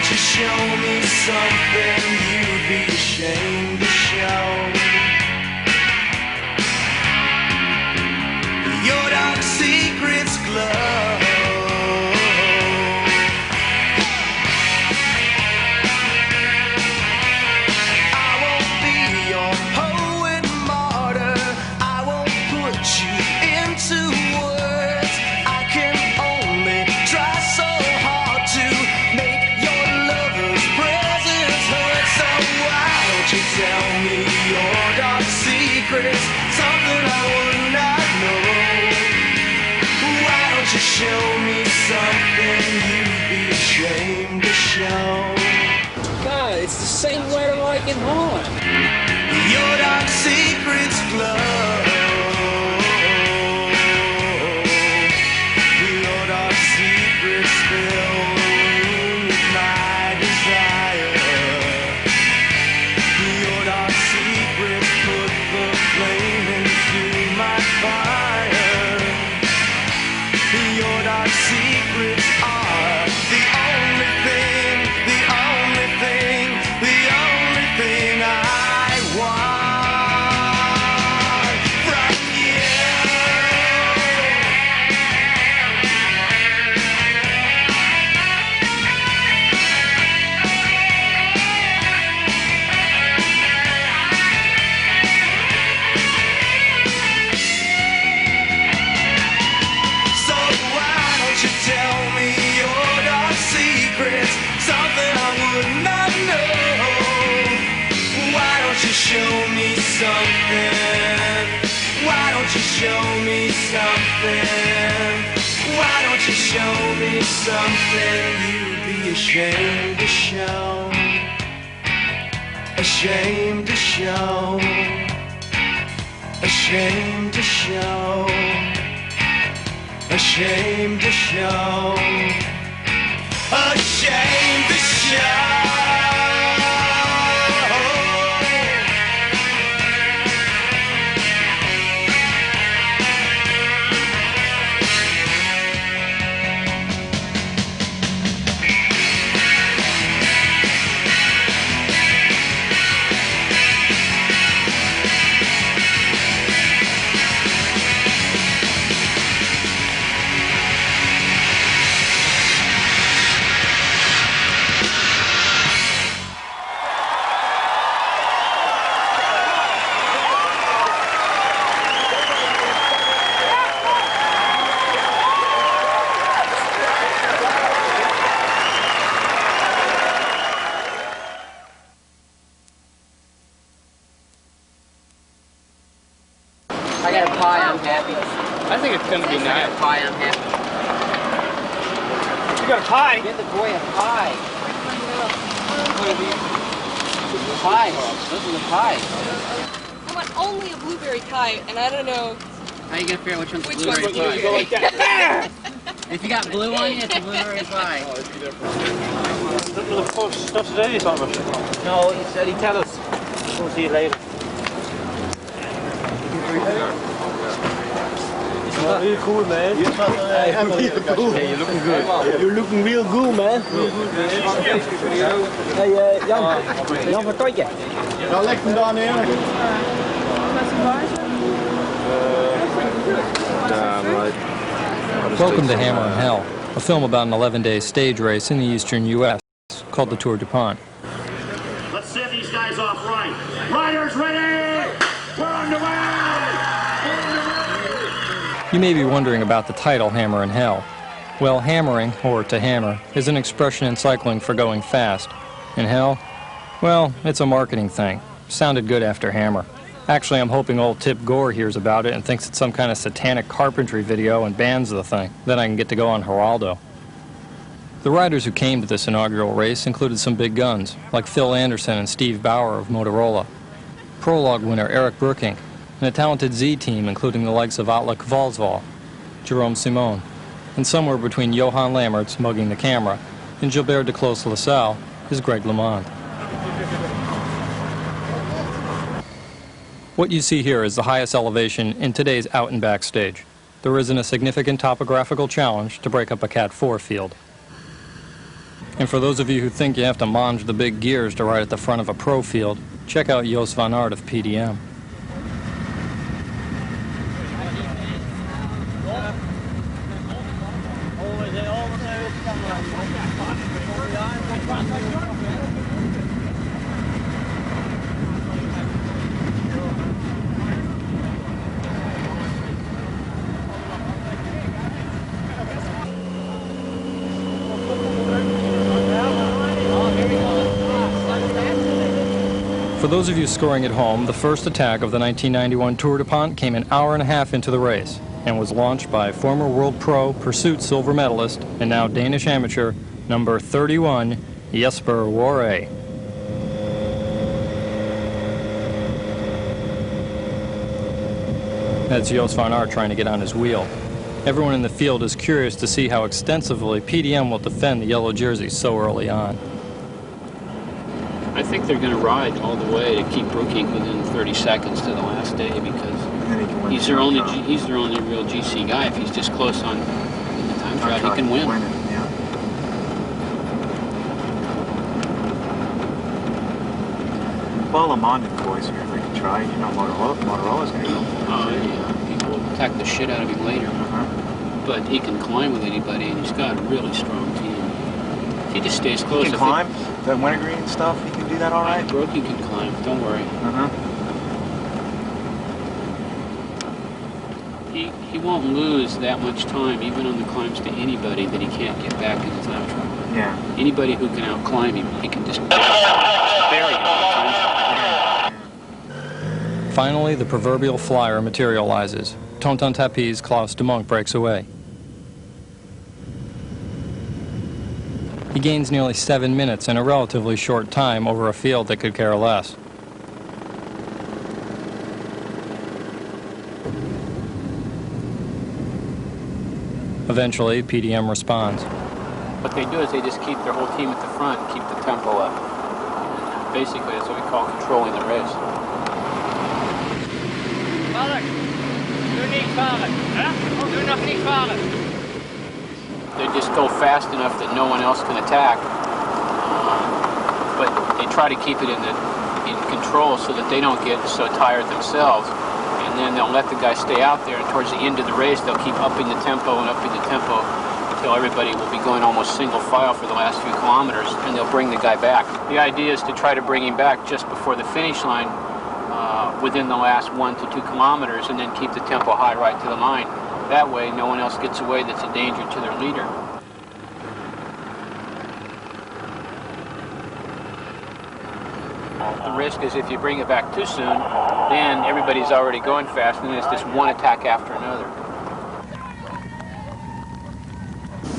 don't you show me something you'd be ashamed to show? Your dark secrets glow. I won't be your poet martyr. I won't put you into words. I can only try so hard to make your lover's presence hurt. So why don't you tell me your dark secrets, something I would not know? Why don't you show me something you'd be ashamed to show? God, it's the same weather like in Holland. Your dark secrets glow. Your dark secrets fill with my desire. Your dark secrets put the flame into my fire. Your dark secrets are the only thing, the only thing, the only thing I want from you. So why don't you tell me your dark secrets, something I would not know? Why don't you show me something? Why don't you show me something? Why don't you show me something you'd be ashamed to show? Ashamed to show. Ashamed to show. Ashamed to show. Ashamed to show. I got a pie, I'm happy. I think it's gonna be I got nice. a pie, I'm happy. You got a pie? Get the boy a pie. Pie. Those are the pies. I want only a blueberry pie, and I don't know How you gonna figure out which one's which blueberry one's pie? You go like that. If you got blue on you, it's a blueberry pie. Little stuff today, Thomas. No, he said he'd tell us. We'll see you later. Real cool, man. Real cool. Hey, you're looking good. You're looking real cool, man. Hey, Jan. Jan van Toitje. Waar ligt hem dan neer? Welcome to Hammer and Hell, a film about an 11-day stage race in the eastern U.S. called the Tour du Pont. Let's set these guys off right. Riders ready! Turn the way! You may be wondering about the title Hammer and Hell. Well, hammering, or to hammer, is an expression in cycling for going fast. And hell? Well, it's a marketing thing. Sounded good after hammer. Actually, I'm hoping old Tip Gore hears about it and thinks it's some kind of satanic carpentry video and bans the thing. Then I can get to go on Geraldo. The riders who came to this inaugural race included some big guns, like Phil Anderson and Steve Bauer of Motorola, prologue winner Eric Brookink, and a talented Z team including the likes of Atle Kvalsval, Jerome Simon, and somewhere between Johan Lammerts mugging the camera and Gilbert de Clos-LaSalle is Greg LeMond. What you see here is the highest elevation in today's out and back stage. There isn't a significant topographical challenge to break up a Cat 4 field. And for those of you who think you have to mange the big gears to ride at the front of a pro field, check out Jos van Aert of PDM. For those of you scoring at home, the first attack of the 1991 Tour du Pont came an hour and a half into the race and was launched by former world pro pursuit silver medalist and now Danish amateur number 31, Jesper Warre. That's Jos van Aert trying to get on his wheel. Everyone in the field is curious to see how extensively PDM will defend the yellow jersey so early on. I think they're going to ride all the way to keep Brookink within 30 seconds to the last day because he's their only real GC guy. If he's just close on the time trial, he can win. Well, I'm on the boys here if they can try. You know, Motorola's going to go. Oh, yeah. People will attack the shit out of him later. But he can climb with anybody, and he's got a really strong team. If he just stays close. He can climb? That wintergreen stuff, he can do that all right? Brookink can climb, don't worry. He won't lose that much time, even on the climbs, to anybody that he can't get back in the time trial. Yeah. Anybody who can outclimb him, he can just bury him in the time trial. Finally, the proverbial flyer materializes. Tonton Tapis' Klaus de Monk breaks away. He gains nearly 7 minutes in a relatively short time over a field that could care less. Eventually, PDM responds. What they do is they just keep their whole team at the front and keep the tempo up. Basically, that's what we call controlling the race. They just go fast enough that no one else can attack, but they try to keep it in control so that they don't get so tired themselves. And then they'll let the guy stay out there, and towards the end of the race, they'll keep upping the tempo until everybody will be going almost single file for the last few kilometers, and they'll bring the guy back. The idea is to try to bring him back just before the finish line, within the last 1 to 2 kilometers, and then keep the tempo high right to the line. That way, no one else gets away that's a danger to their leader. The risk is if you bring it back too soon, then everybody's already going fast, and it's just one attack after another.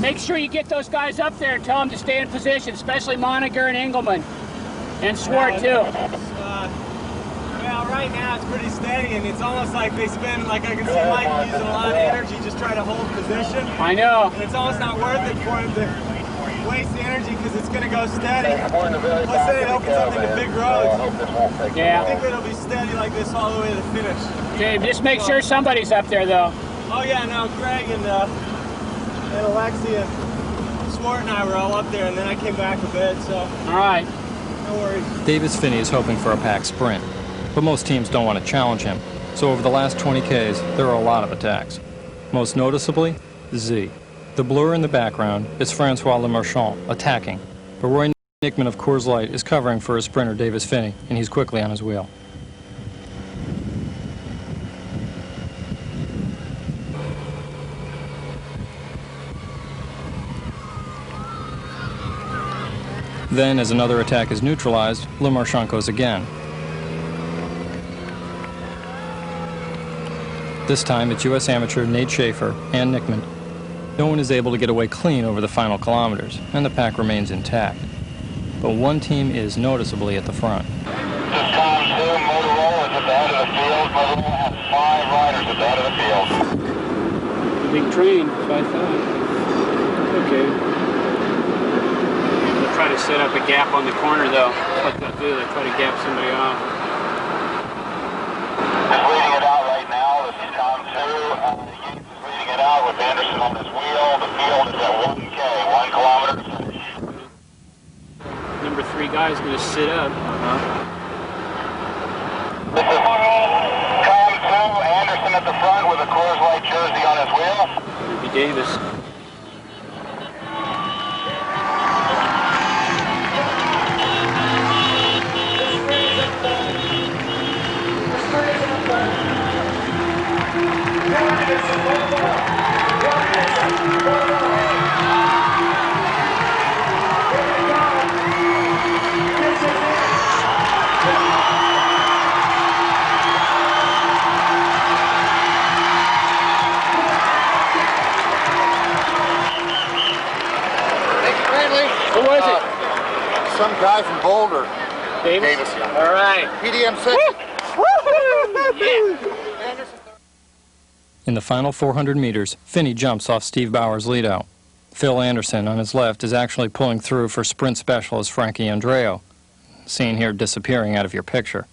Make sure you get those guys up there and tell them to stay in position, especially Moniger and Engelman. And Swart, too. Well, right now it's pretty steady, and it's almost like they spend, like I can see Mike using a lot of energy just trying to hold position. I know. And it's almost not worth it for him to waste the energy because it's going to go steady. Plus then it opens up into big roads. Yeah. I think it'll be steady like this all the way to the finish. Okay, just make sure somebody's up there, though. Oh yeah, no, Greg and Alexi and Swart and I were all up there, and then I came back a bit, so. All right. No worries. Davis Finney is hoping for a pack sprint, but most teams don't want to challenge him. So over the last 20 Ks, there are a lot of attacks. Most noticeably, Z. The blur in the background is Francois Lemarchand attacking, but Roy Nickman of Coors Light is covering for his sprinter Davis Finney, and he's quickly on his wheel. Then, as another attack is neutralized, Lemarchand goes again. This time, it's U.S. amateur Nate Schaefer and Nickman. No one is able to get away clean over the final kilometers, and the pack remains intact. But one team is noticeably at the front. Just calling soon, Motorola is at the head of the field. Motorola has 5 riders at the head of the field. Big train, so I thought. Okay. They'll try to set up a gap on the corner, though. That's what they'll do. They'll try to gap somebody off. Just leading it out right now. This is Tom 2. Yates is leading it out with Anderson on his wheel. The field is at 1K, 1 kilometer. every guy is going to sit up. This is column 2, Anderson at the front with a Coors Light jersey on his wheel. It'll be Davis. Who was it? Some guy from Boulder. Davis? Yeah. All right. PDM 6. In the final 400 meters, Finney jumps off Steve Bauer's lead-out. Phil Anderson, on his left, is actually pulling through for sprint specialist Frankie Andreo, seen here disappearing out of your picture.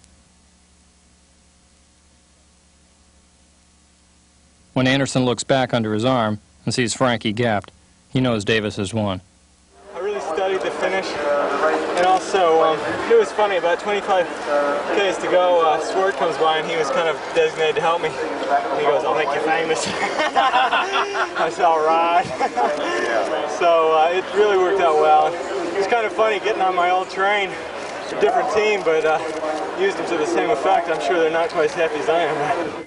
When Anderson looks back under his arm and sees Frankie gapped, he knows Davis has won. I really studied the finish, and also it was funny, about 25 Ks to go, Swart comes by and he was kind of designated to help me. And he goes, "I'll make you famous." I said, "All right." So it really worked out well. It was kind of funny getting on my old train. It's a different team, but used them to the same effect. I'm sure they're not quite as happy as I am.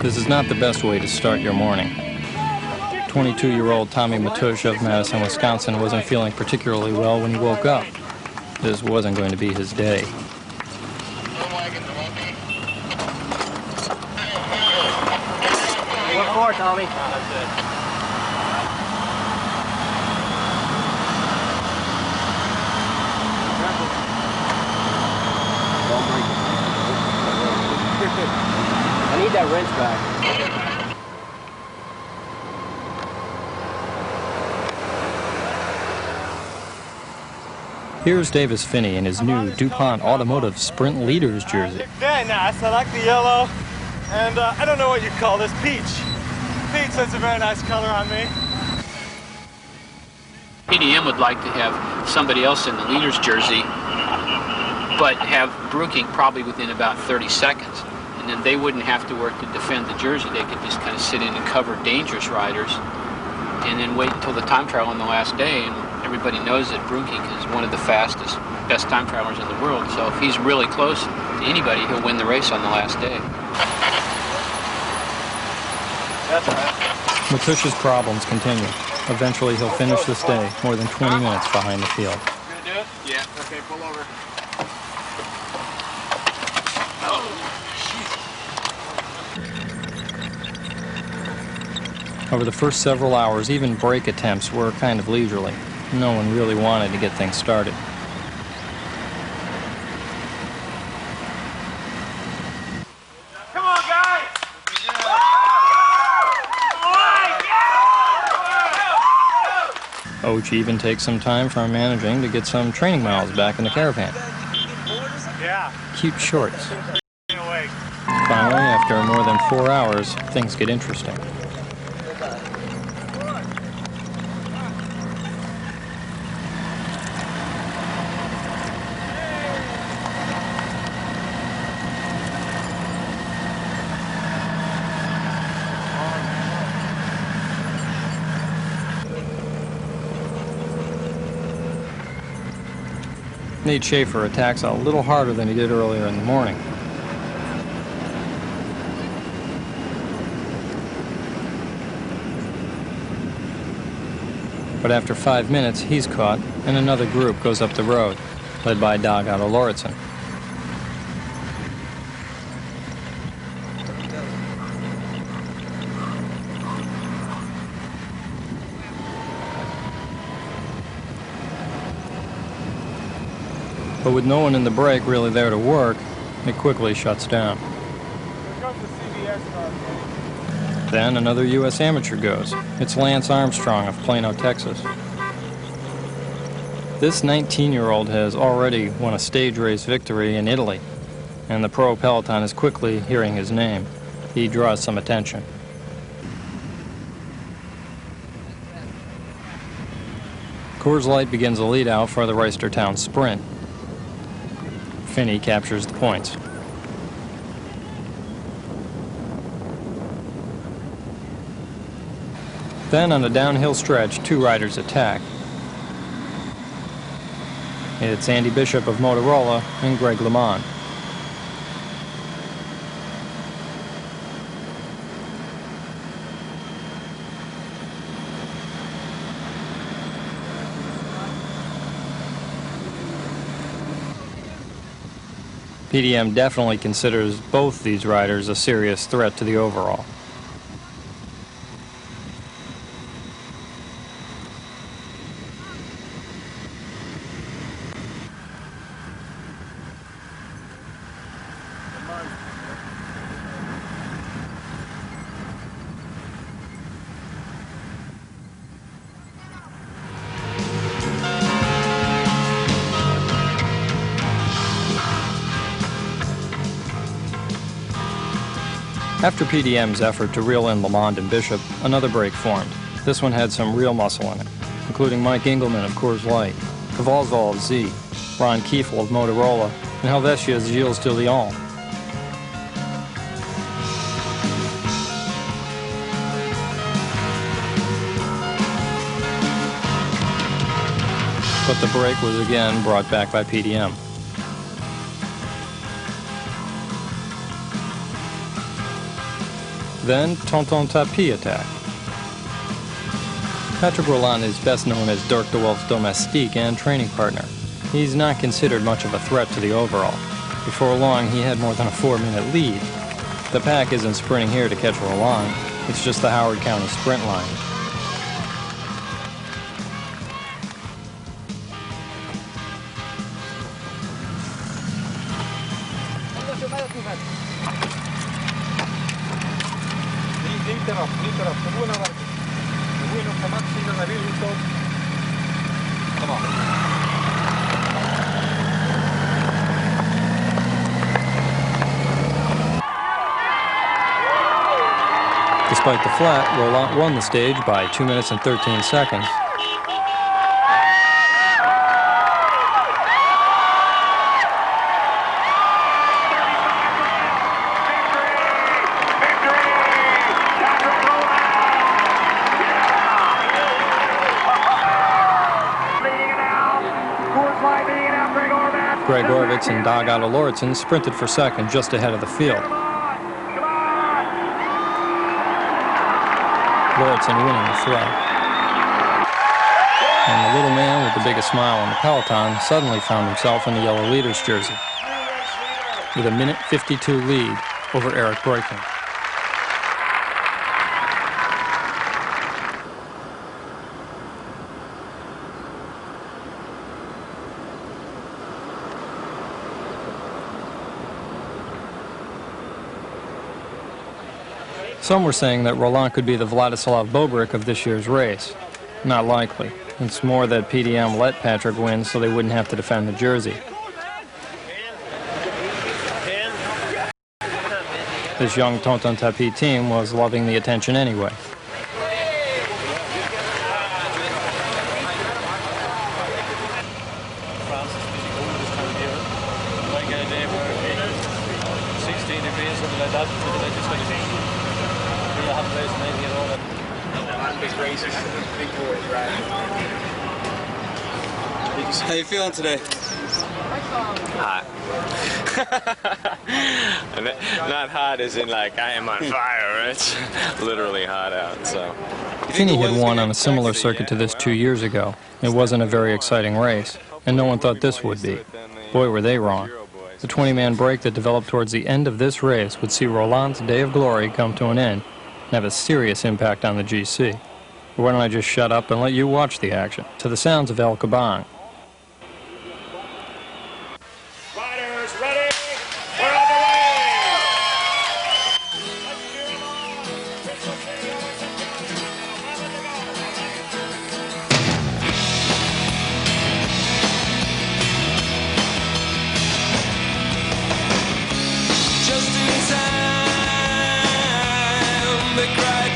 This is not the best way to start your morning. 22-year-old Tommy Matush of Madison, Wisconsin wasn't feeling particularly well when he woke up. This wasn't going to be his day. What for, Tommy? I need that wrench back. Here's Davis Finney in his new DuPont Automotive Sprint Leaders jersey. Very nice. I like the yellow, and I don't know what you call this, peach. Peach, that's a very nice color on me. PDM would like to have somebody else in the leader's jersey, but have Brooking probably within about 30 seconds. And then they wouldn't have to work to defend the jersey. They could just kind of sit in and cover dangerous riders and then wait until the time trial on the last day. And everybody knows that Brooking is one of the fastest, best time trialers in the world. So if he's really close to anybody, he'll win the race on the last day. That's all right. Matush's problems continue. Eventually, he'll finish this day more than 20 minutes behind the field. You gonna do it? Yeah. Okay, pull over. Over the first several hours, even break attempts were kind of leisurely. No one really wanted to get things started. Come on, guys! Oach even takes some time from managing to get some training miles back in the caravan. Yeah. Cute shorts. Awake. Finally, after more than 4 hours, things get interesting. Nate Schaefer attacks a little harder than he did earlier in the morning. But after 5 minutes, he's caught, and another group goes up the road, led by Dag Otto Lauritsen. But with no one in the break really there to work, it quickly shuts down. Then another U.S. amateur goes. It's Lance Armstrong of Plano, Texas. This 19-year-old has already won a stage race victory in Italy, and the pro peloton is quickly hearing his name. He draws some attention. Coors Light begins the lead out for the Reisterstown sprint. Finney captures the points. Then on a downhill stretch, two riders attack. It's Andy Bishop of Motorola and Greg LeMond. PDM definitely considers both these riders a serious threat to the overall. After PDM's effort to reel in LeMond and Bishop, another break formed. This one had some real muscle in it, including Mike Engelman of Coors Light, Cavalzo of Z, Ron Kiefel of Motorola, and Helvetia's Gilles de Leon. But the break was again brought back by PDM. Then Tonton Tapie attacked. Patrick Rolland is best known as Dirk de Wolf's domestique and training partner. He's not considered much of a threat to the overall. Before long, he had more than a 4-minute lead. The pack isn't sprinting here to catch Rolland. It's just the Howard County sprint line. Despite the flat, Rolland won the stage by 2 minutes and 13 seconds. Greg Orvitz and Dag Otto Lauritsen sprinted for second just ahead of the field. Lauritsen winning the throw. And the little man with the biggest smile on the peloton suddenly found himself in the yellow leader's jersey with a 1:52 lead over Eric Breitling. Some were saying that Rolland could be the Vladislav Bobrick of this year's race. Not likely. It's more that PDM let Patrick win so they wouldn't have to defend the jersey. This young Tonton Tapie team was loving the attention anyway. How you feeling today? Hot. Not hot as in like I am on fire. It's literally hot out. So. Finney had won on a similar circuit to this 2 years ago. It wasn't a very exciting race, and no one thought this would be. Boy, were they wrong. The 20-man break that developed towards the end of this race would see Rolland's day of glory come to an end and have a serious impact on the GC. But why don't I just shut up and let you watch the action to the sounds of El Caban. Riders ready. We're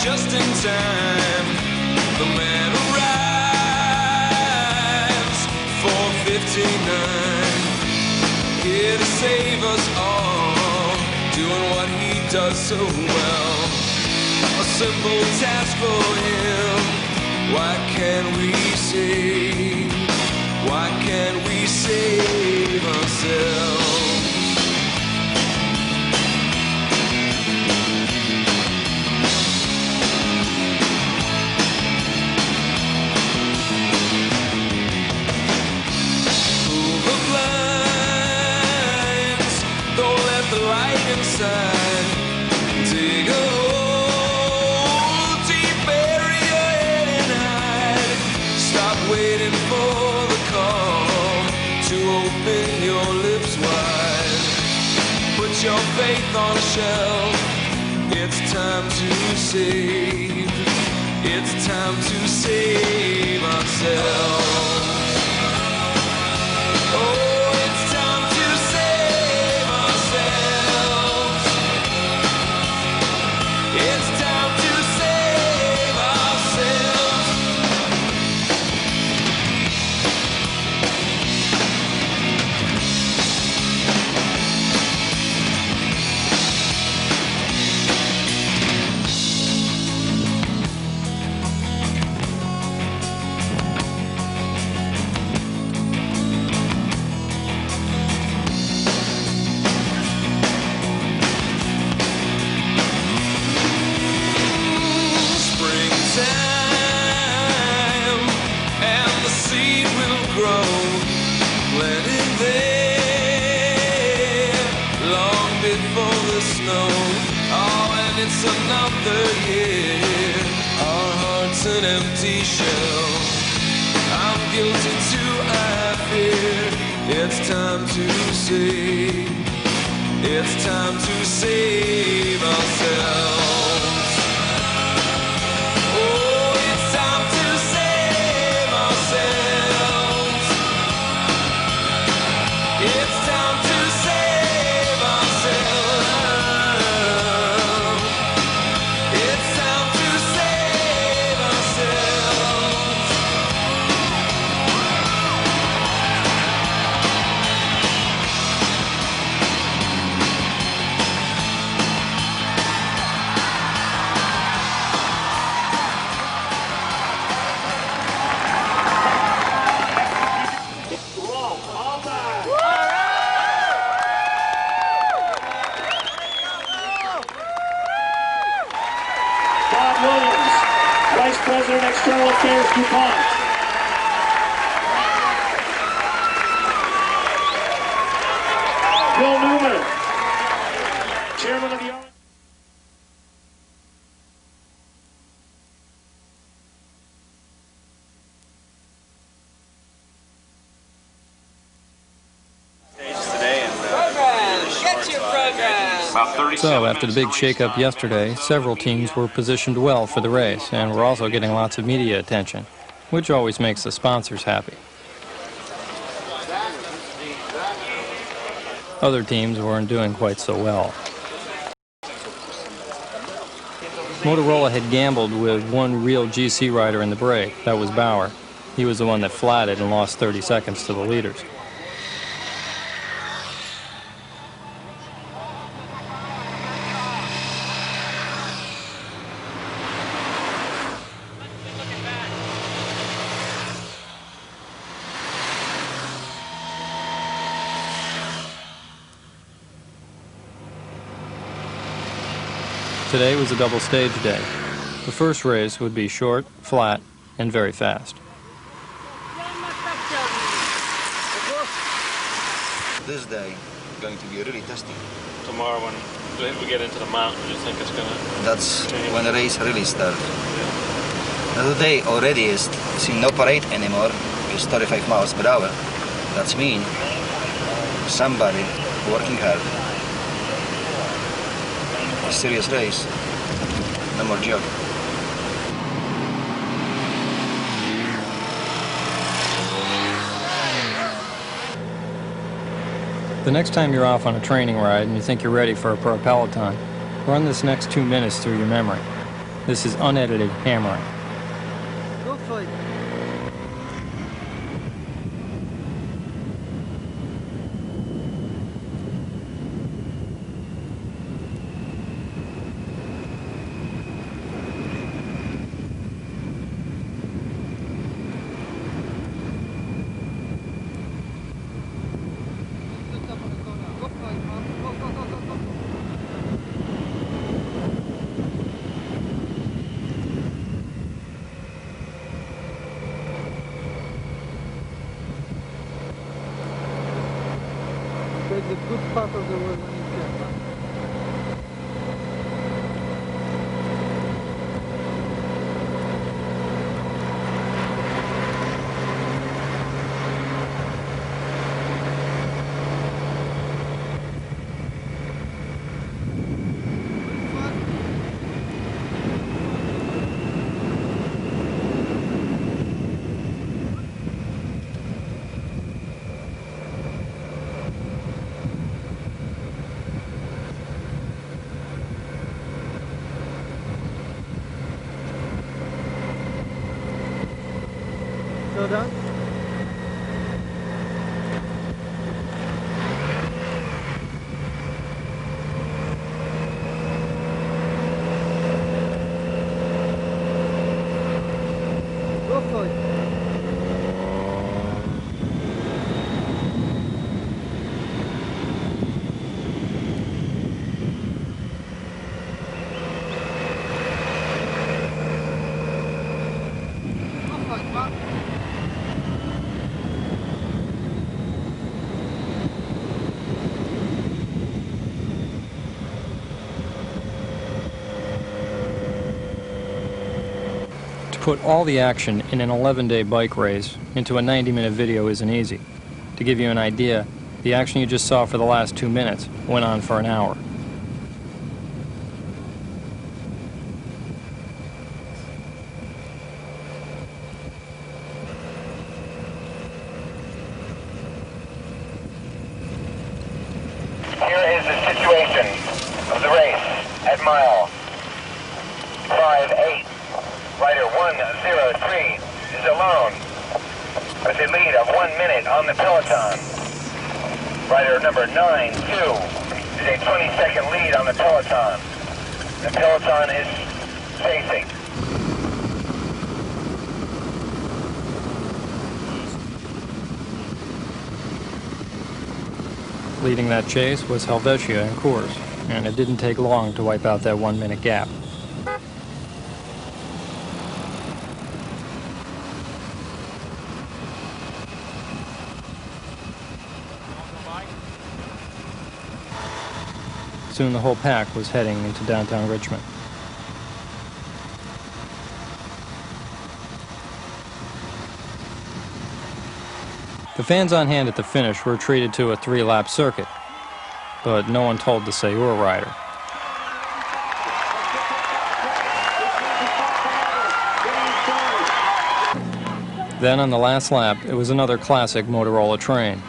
just in time. The man arrives, 4:59, here to save us all, doing what he does so well. A simple task for him. Why can't we save? Why can't we save ourselves? Pull the blinds, don't let the light inside. Dig a hole, deep, bury your head and hide. Stop waiting for the call to open your lips wide. Put your faith on a shelf. It's time to save. It's time to save ourselves. Oh, it's time to save ourselves. It's time to save ourselves. Springtime, and the seed will grow. Planted there long before the snow. Oh, and it's another year. Our heart's an empty shell. I'm guilty too, I fear. It's time to save. It's time to save ourselves. Oh, it's time to save ourselves. It's time to save ourselves. It's time to save ourselves. Bob Williams, Vice President, External Affairs, DuPont. Bill Newman, Chairman of the R. So, after the big shakeup yesterday, several teams were positioned well for the race, and were also getting lots of media attention, which always makes the sponsors happy. Other teams weren't doing quite so well. Motorola had gambled with one real GC rider in the break. That was Bauer. He was the one that flatted and lost 30 seconds to the leaders. Today was a double stage day. The first race would be short, flat, and very fast. This day going to be really testing. Tomorrow when we get into the mountain, do you think it's gonna... That's when the race really starts. Yeah. Today already is in no parade anymore. It's 35 miles per hour. That's mean somebody working hard. A serious race. No more joke. The next time you're off on a training ride and you think you're ready for a pro peloton, run this next 2 minutes through your memory. This is unedited hammering. Go for it. That's a good part of the world when you can. Slow down. Go for it. To put all the action in an 11-day bike race into a 90-minute video isn't easy. To give you an idea, the action you just saw for the last 2 minutes went on for an hour. Here is the situation of the race at mile 5-8. Rider 103 is alone with a lead of 1 minute on the peloton. Rider number 92 is a 20-second lead on the peloton. The peloton is chasing. Leading that chase was Helvetia and Coors, and it didn't take long to wipe out that 1-minute gap. Soon the whole pack was heading into downtown Richmond. The fans on hand at the finish were treated to a 3-lap circuit, but no one told the Seyur rider. Then on the last lap, it was another classic Motorola train.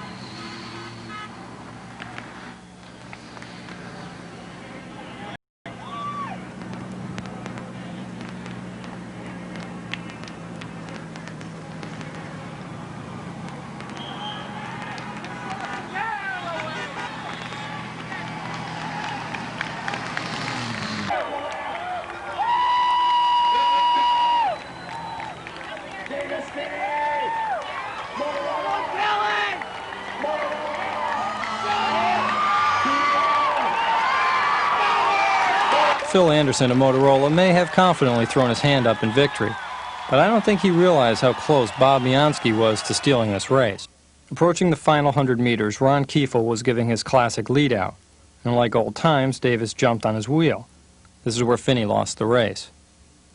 Phil Anderson of Motorola may have confidently thrown his hand up in victory, but I don't think he realized how close Bob Miansky was to stealing this race. Approaching the final 100 meters, Ron Kiefel was giving his classic lead out, and like old times, Davis jumped on his wheel. This is where Finney lost the race.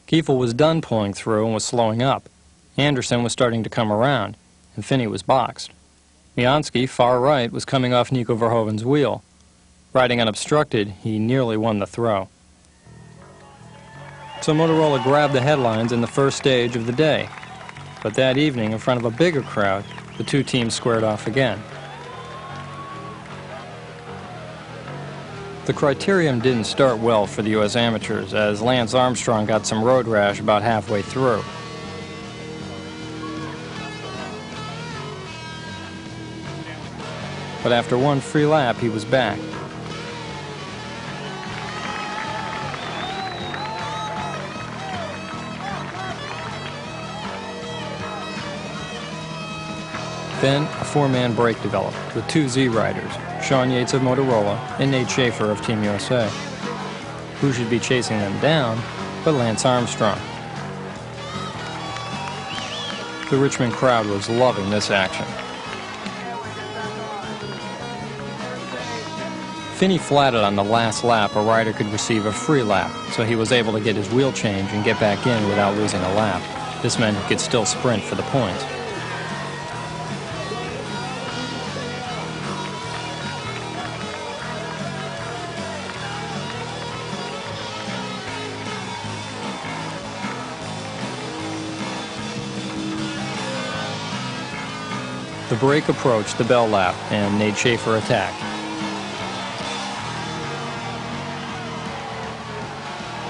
Kiefel was done pulling through and was slowing up. Anderson was starting to come around, and Finney was boxed. Miansky, far right, was coming off Nico Verhoeven's wheel. Riding unobstructed, he nearly won the throw. So Motorola grabbed the headlines in the first stage of the day. But that evening, in front of a bigger crowd, the two teams squared off again. The criterium didn't start well for the U.S. amateurs, as Lance Armstrong got some road rash about halfway through. But after one free lap, he was back. Then a four-man break developed with two Z riders, Sean Yates of Motorola and Nate Schaefer of Team USA. Who should be chasing them down but Lance Armstrong? The Richmond crowd was loving this action. Finney flatted on the last lap a rider could receive a free lap, so he was able to get his wheel change and get back in without losing a lap. This meant he could still sprint for the points. The break approached the bell lap, and Nate Schaefer attacked.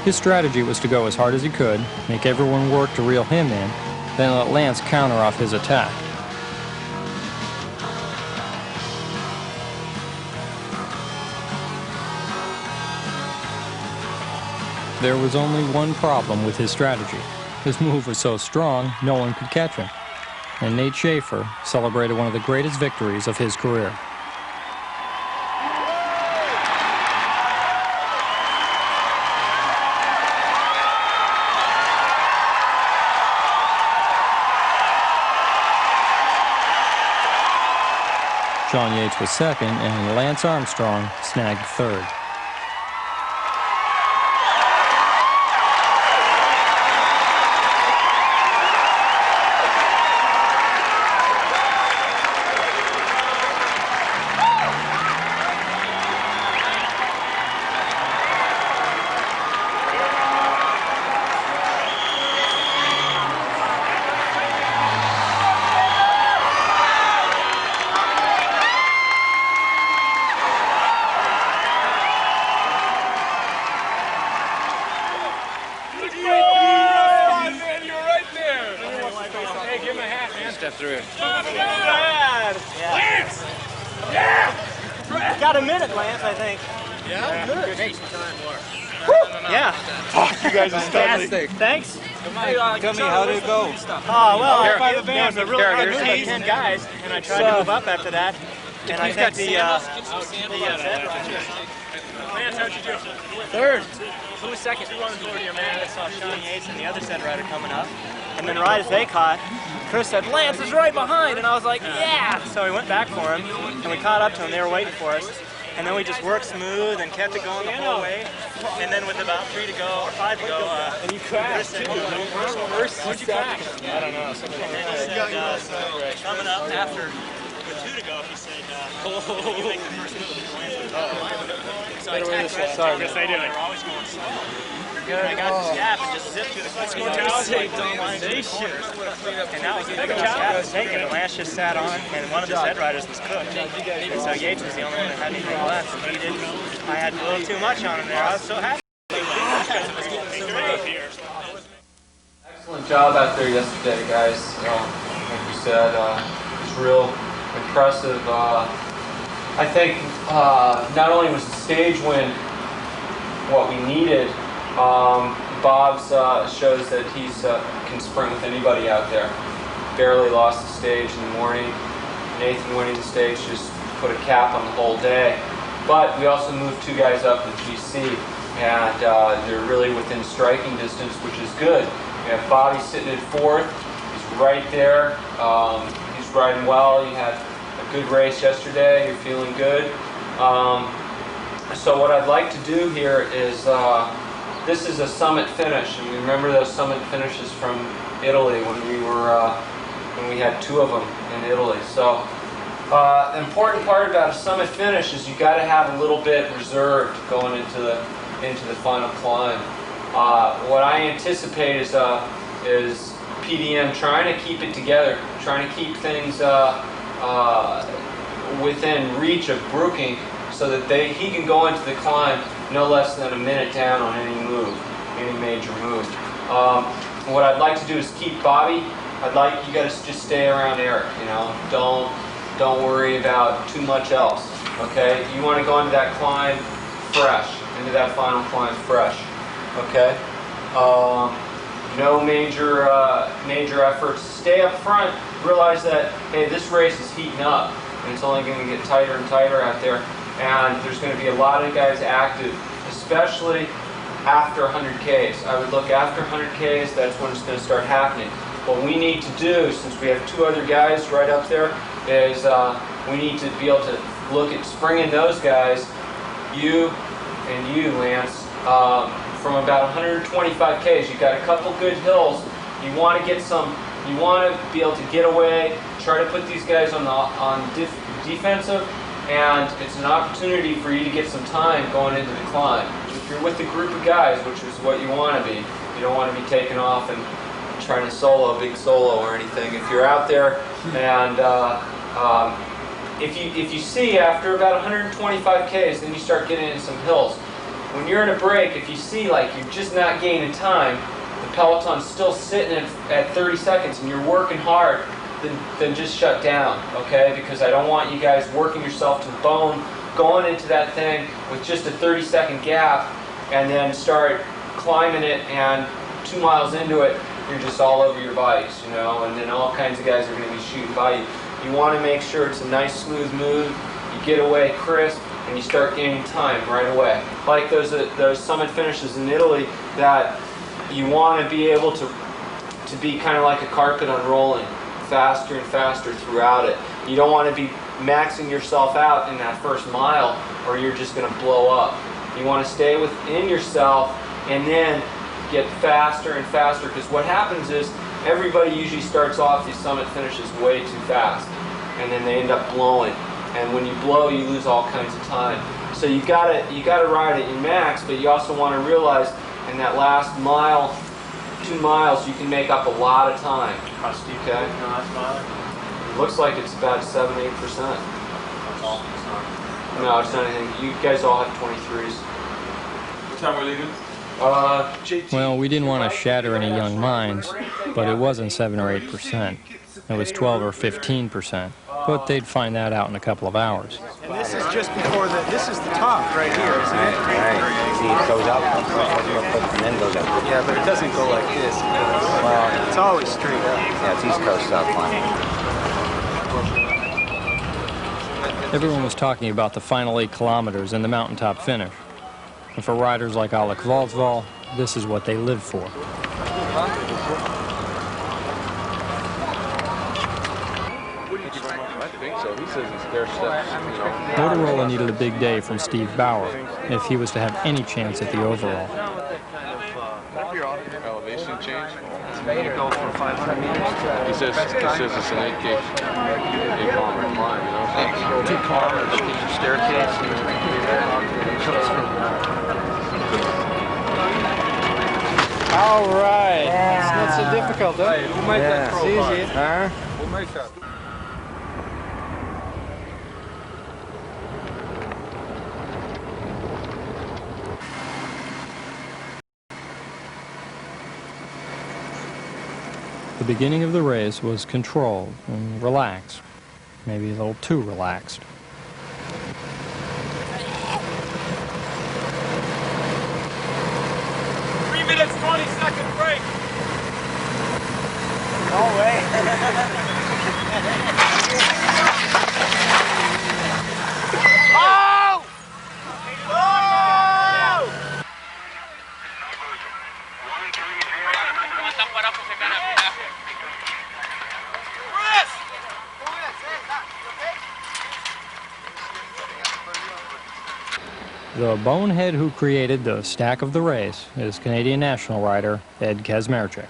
His strategy was to go as hard as he could, make everyone work to reel him in, then let Lance counter off his attack. There was only one problem with his strategy. His move was so strong, no one could catch him. And Nate Schaefer celebrated one of the greatest victories of his career. Sean Yates was second, and Lance Armstrong snagged third. Got a minute, Lance, I think. Yeah? Good. Thanks. Yeah. Oh, you guys are fantastic. Thanks. Tell me, how did it go? Oh, well, I was a really hard move by 10 guys, and I tried to move up after that. And I think Lance, how'd you do? Third. Who was second? 2 runs over to your man. I saw Sean Yates and the other set rider coming up. And then right as they caught, Chris said, Lance is right behind. And I was like, yeah. So we went back for him, and we caught up to him. They were waiting for us. And then we just worked smooth and kept it going the whole way. And then with about 3 to go, or 5 to go, and you crashed. Where'd you crash? I don't know. And then he said, coming up after, with 2 to go, he said, you make the first move. So I attacked right. Sorry, yes, I did. They were always going slow. I got the gap and just zipped through the corner. And that was the big gap was taken, and Lance just sat on, and one of his head riders was cooked. And so Yates was the only one that had anything left, and he didn't. I had a little too much on him there. I was so happy. Excellent job out there yesterday, guys. Like you said, it was real impressive. I think not only was the stage win what we needed, Bob's shows that he can sprint with anybody out there. Barely lost the stage in the morning. Nathan winning the stage just put a cap on the whole day. But we also moved 2 guys up in GC, and they're really within striking distance, which is good. We have Bobby sitting in 4th. He's right there. He's riding well. He had a good race yesterday. You're feeling good. So what I'd like to do here is, this is a summit finish, and we remember those summit finishes from Italy when we had 2 of them in Italy. So the important part about a summit finish is you got to have a little bit reserved going into the final climb. What I anticipate is PDM trying to keep it together, trying to keep things within reach of Brooking, so that he can go into the climb no less than a minute down on any move, any major move. What I'd like to do is keep Bobby. I'd like you guys to just stay around Eric. You know, don't worry about too much else. Okay, you want to go into that climb fresh, into that final climb fresh. Okay. No major efforts. Stay up front. Realize that, hey, this race is heating up, and it's only going to get tighter and tighter out there. And there's going to be a lot of guys active, especially after 100 Ks. I would look after 100 Ks. That's when it's going to start happening. What we need to do, since we have two other guys right up there, is we need to be able to look at springing those guys, you and you, Lance, from about 125 Ks. You've got a couple good hills. You want to get some. You want to be able to get away. Try to put these guys on defensive, and it's an opportunity for you to get some time going into the climb. If you're with a group of guys, which is what you want to be, you don't want to be taking off and trying to solo, big solo or anything. If you're out there and if you see after about 125 Ks, then you start getting into some hills. When you're in a break, if you see like you're just not gaining time, the peloton's still sitting at 30 seconds and you're working hard, then just shut down, okay? Because I don't want you guys working yourself to the bone, going into that thing with just a 30-second gap, and then start climbing it, and 2 miles into it, you're just all over your bikes, you know, and then all kinds of guys are going to be shooting by you. You want to make sure it's a nice, smooth move. You get away crisp, and you start gaining time right away. Like those summit finishes in Italy, that you want to be able to be kind of like a carpet unrolling, faster and faster throughout it. You don't want to be maxing yourself out in that first mile, or you're just going to blow up. You want to stay within yourself and then get faster and faster, because what happens is everybody usually starts off these summit finishes way too fast, and then they end up blowing. And when you blow, you lose all kinds of time. So you gotta ride at your max, but you also want to realize in that last mile, 2 miles, you can make up a lot of time. How steep okay? is the last mile? It looks like it's about 7-8%. No, it's not anything. You guys all have 23s. What time are we leaving? Well, we didn't want to shatter any young minds, but it wasn't 7 or 8%. It was 12 or 15%. But they'd find that out in a couple of hours. And this is just before this is the top right here, isn't it? Right. See, it goes up, and then goes up. Yeah, but it doesn't go like this. Well, it's always straight up. Yeah, it's East Coast style climbing. Everyone was talking about the final 8 kilometers and the mountaintop finish. And for riders like Alec Valdsval, this is what they live for. I think so. He says it's their steps. Motorola needed a big day from Steve Bauer if he was to have any chance at the overall. Elevation change? Go for 500 meters. He says it's an 8-kilometer climb, you know? 2 kilometers, staircase. All right. It's not so difficult, huh? We'll make that It's easy. Huh? We'll make that. The beginning of the race was controlled and relaxed, maybe a little too relaxed. The bonehead who created the stack of the race is Canadian national rider Ed Kazmarczyk.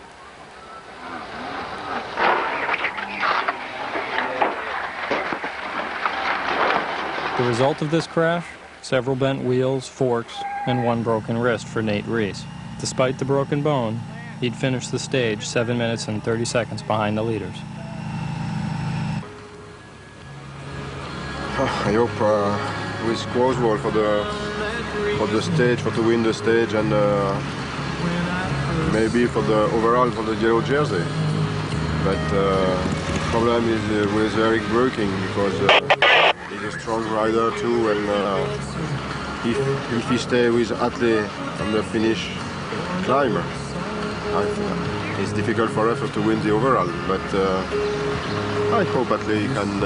The result of this crash? Several bent wheels, forks, and 1 broken wrist for Nate Reese. Despite the broken bone, he'd finished the stage 7 minutes and 30 seconds behind the leaders. I hope with Croswell for the stage, to win the stage, and maybe for the overall for the yellow jersey. But the problem is with Eric Breaking, because he's a strong rider too, and if he stays with Atley on the finish climb, it's difficult for us to win the overall. But I hope Atley can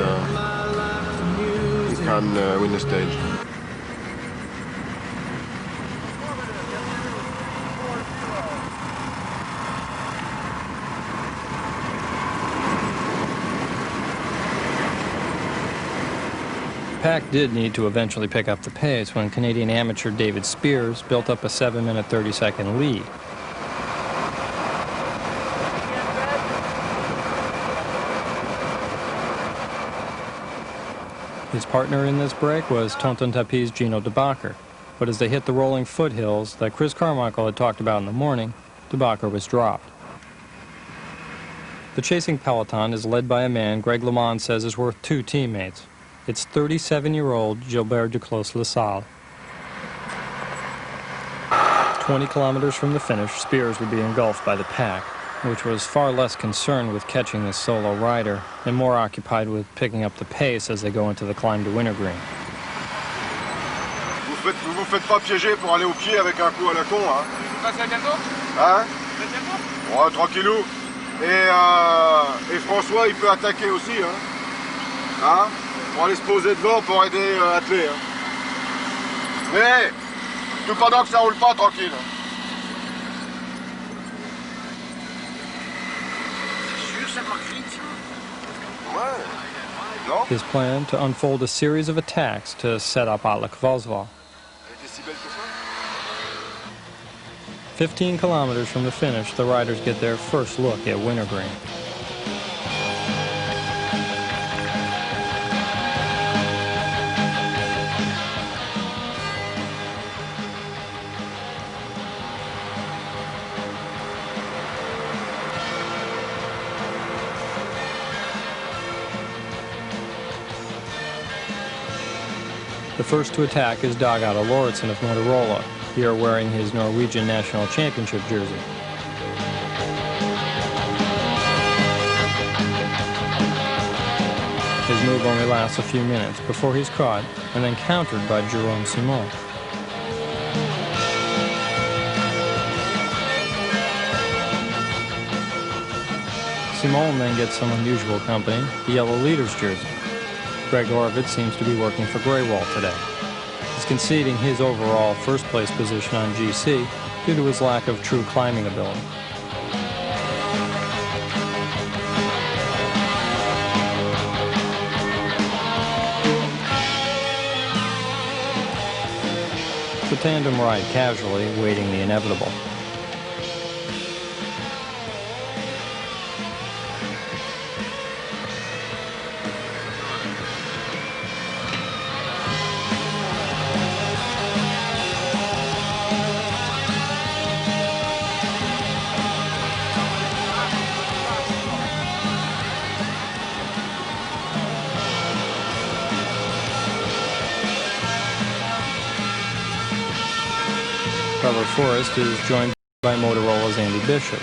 win the stage. Pack did need to eventually pick up the pace when Canadian amateur David Spears built up a 7-minute 30-second lead. His partner in this break was Tonton Tapi's Gino DeBacher, but as they hit the rolling foothills that Chris Carmichael had talked about in the morning, DeBacher was dropped. The chasing peloton is led by a man Greg LeMond says is worth 2 teammates. It's 37-year-old Gilbert Duclos-Lassalle. 20 kilometers from the finish, Spears would be engulfed by the pack, which was far less concerned with catching this solo rider and more occupied with picking up the pace as they go into the climb to Wintergreen. Vous faites pas piéger pour aller au pied avec un coup à la con, hein? Vous passez à bientôt? Hein? Vous êtes bientôt? Ouais, tranquillou. Et François, il peut attaquer aussi, hein? Hein? Pour aller se poser devant pour aider Atley, hein? Mais, tout pendant que ça roule pas, tranquille. His plan to unfold a series of attacks to set up Atlek Vosval. 15 kilometers from the finish, the riders get their first look at Wintergreen. The first to attack is Dag Otto Lauritsen of Motorola, here wearing his Norwegian National Championship jersey. His move only lasts a few minutes before he's caught and then countered by Jerome Simon. Simon then gets some unusual company, the yellow leader's jersey. Greg Horvitz seems to be working for Greywall today. He's conceding his overall first-place position on GC due to his lack of true climbing ability. The tandem ride casually, waiting the inevitable. Trevor Forrest is joined by Motorola's Andy Bishop.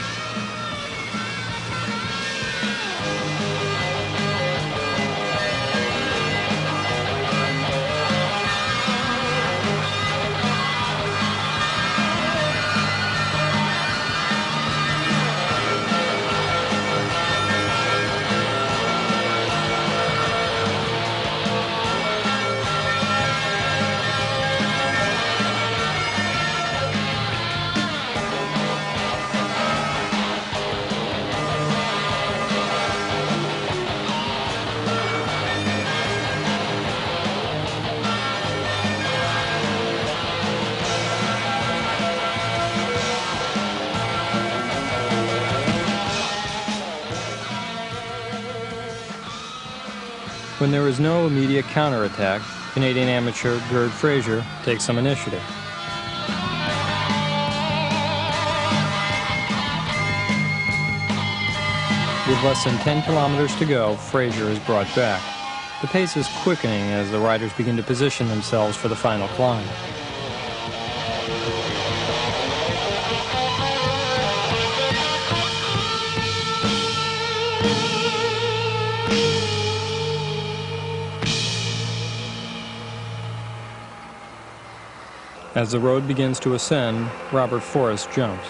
When there is no immediate counterattack, Canadian amateur Gerd Fraser takes some initiative. With less than 10 kilometers to go, Fraser is brought back. The pace is quickening as the riders begin to position themselves for the final climb. As the road begins to ascend, Robert Forrest jumps.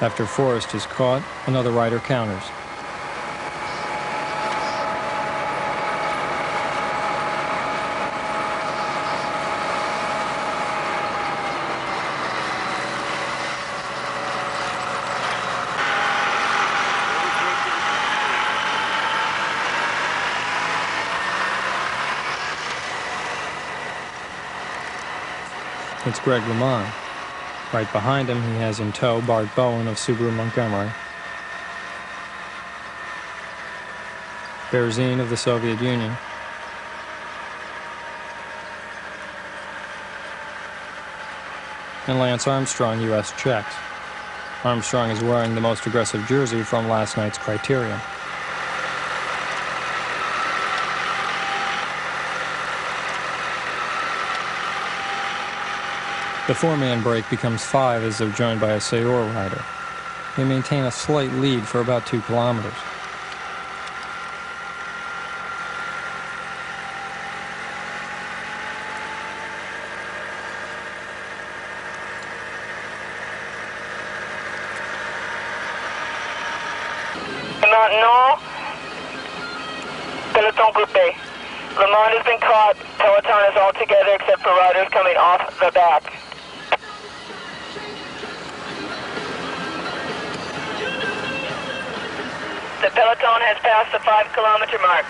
After Forrest is caught, another rider counters. It's Greg LeMond. Right behind him, he has in tow Bart Bowen of Subaru Montgomery, Berzin of the Soviet Union, and Lance Armstrong, U.S. Czechs. Armstrong is wearing the most aggressive jersey from last night's Criterion. The four-man break becomes 5 as they're joined by a Sayur rider. They maintain a slight lead for about 2 kilometers. Maintenant, peloton groupé. Le Monde has been caught. Peloton is all together except for riders coming off the back. The peloton has passed the 5-kilometer mark.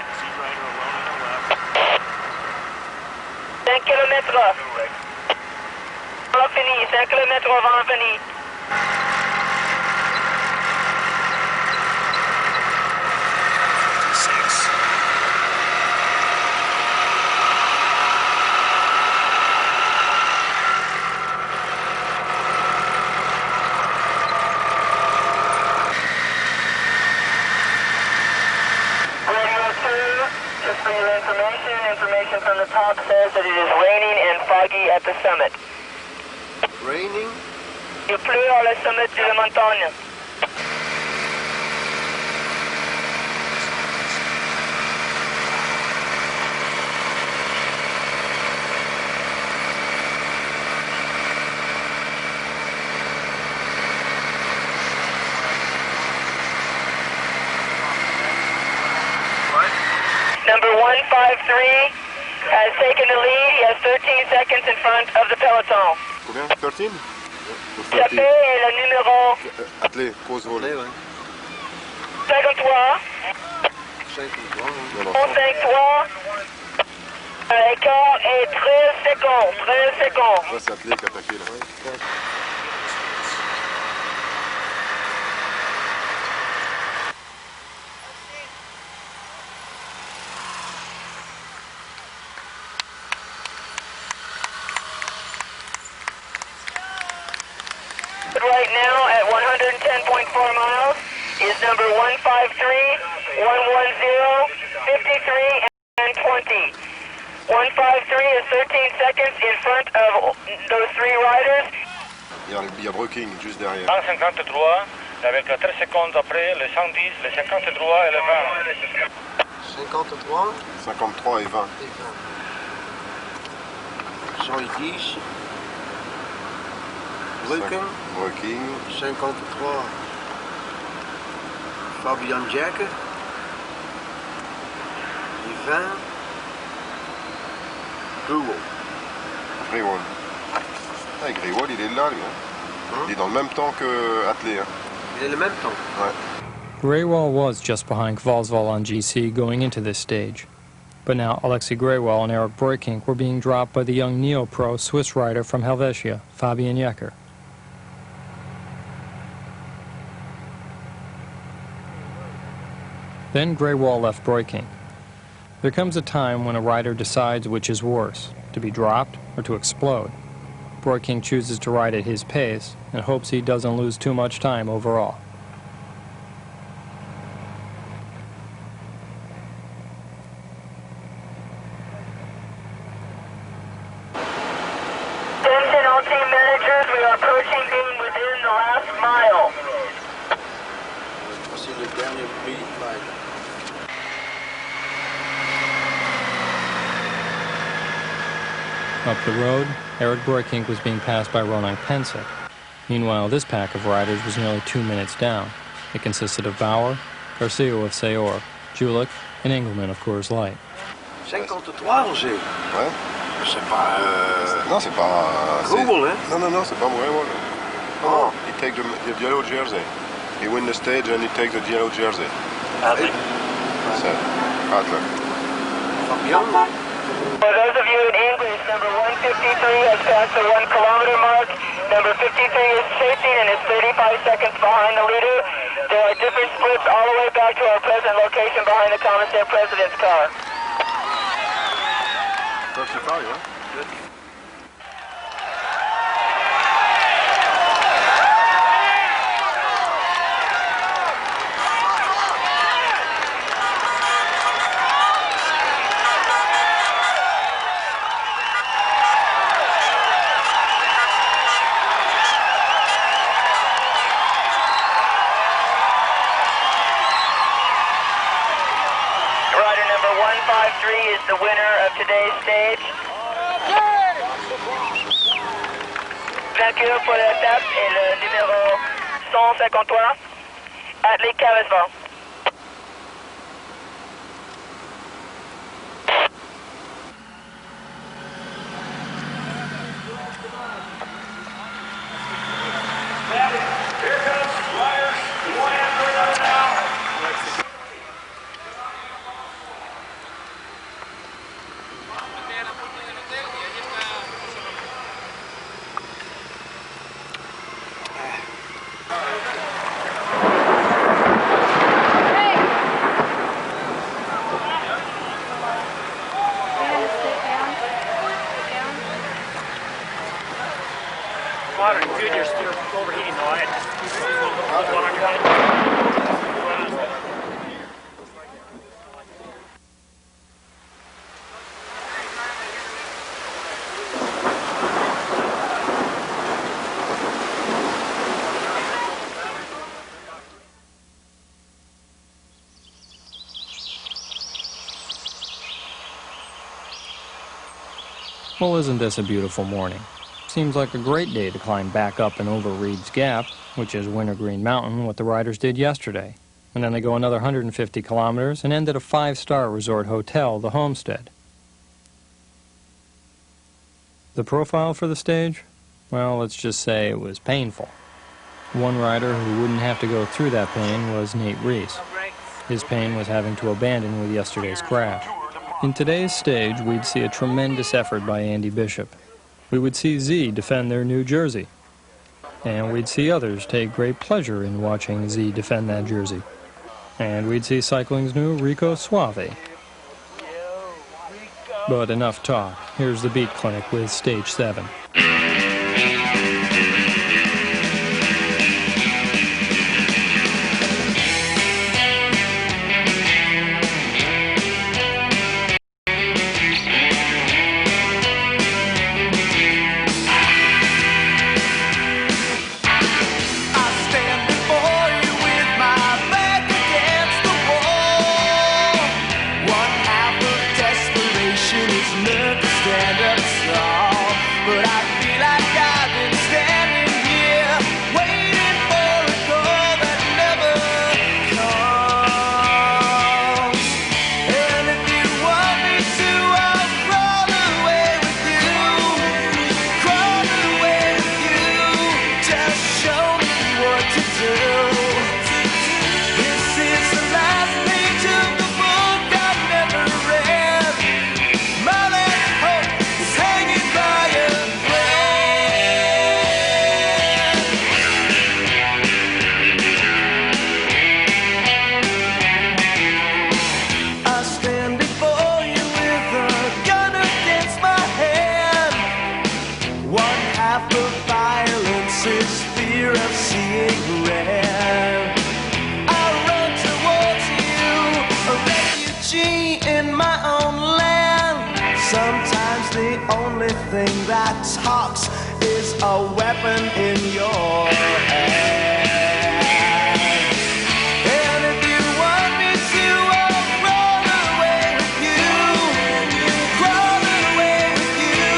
5 kilomètres. On fini. 5 kilomètres avant fini. Information from the top says that it is raining and foggy at the summit. Raining? Il pleut à la summit de la montagne. Number 153 has taken the lead. He has 13 seconds in front of the peloton. Combien? 13? Chappé est le numéro Attelé, pause vol. 53. 153. L'écart est 13 secondes. 13 secondes. Là, c'est attelé qui a attaqué là. Right now at 110.4 miles is number 153, 110, 53, and 20. 153 is 13 seconds in front of those 3 riders. Il y a Brooking juste derrière. 153, avec 13 secondes après, le 110, le 53 et le 20. 53 53 et 20. 110. Brooking. 53. Fabian Jacke. Et 20. Grewal. Grewal. Ah, Grewal, il est là, lui. Il est dans le même temps que Attelé. Il est le même temps. Ouais. Greywall was just behind Kvalsval on GC going into this stage. But now Alexei Greywall and Eric Breukink were being dropped by the young neo-pro Swiss rider from Helvetia, Fabian Jecker. Then Greywall left Breukink. There comes a time when a rider decides which is worse, to be dropped or to explode. Broyking chooses to ride at his pace and hopes he doesn't lose too much time overall. Attention all team managers, we are approaching being within the last mile. Up the road, Eric Broyking was being passed by Ronan Pensek. Meanwhile, this pack of riders was nearly 2 minutes down. It consisted of Bauer, Garcia of Sayor, Julich, and Engelman of Coors Light. 53, Roger. Ouais. C'est pas... Non, c'est pas... Cool, hein? Non, non, non, c'est pas vraiment. Oh. He takes the yellow jersey. He wins the stage and he takes the yellow jersey. Adler. So, Adler. For those of you in English, number 153 has passed the 1 kilometer mark. Number 53 is chasing and is 35 seconds behind the leader. There are different splits all the way back to our present location behind the commissary president's car. 35, huh? Rider number 153 is the winner of today's stage. Vainqueur pour l'étape est le numéro 153, Adler Cabezon. Good, you're still overheating though. I had just one on your head. Well, isn't this a beautiful morning? Seems like a great day to climb back up and over Reed's Gap, which is Wintergreen Mountain, what the riders did yesterday. And then they go another 150 kilometers and end at a 5-star resort hotel, the Homestead. The profile for the stage? Well, let's just say it was painful. One rider who wouldn't have to go through that pain was Nate Reese. His pain was having to abandon with yesterday's crash. In today's stage, we'd see a tremendous effort by Andy Bishop. We would see Z defend their new jersey. And we'd see others take great pleasure in watching Z defend that jersey. And we'd see cycling's new Rico Suave. But enough talk. Here's the Beat Clinic with Stage 7. But I talks is a weapon in your hand. And if you want me to, I'll run away with you, run away with you.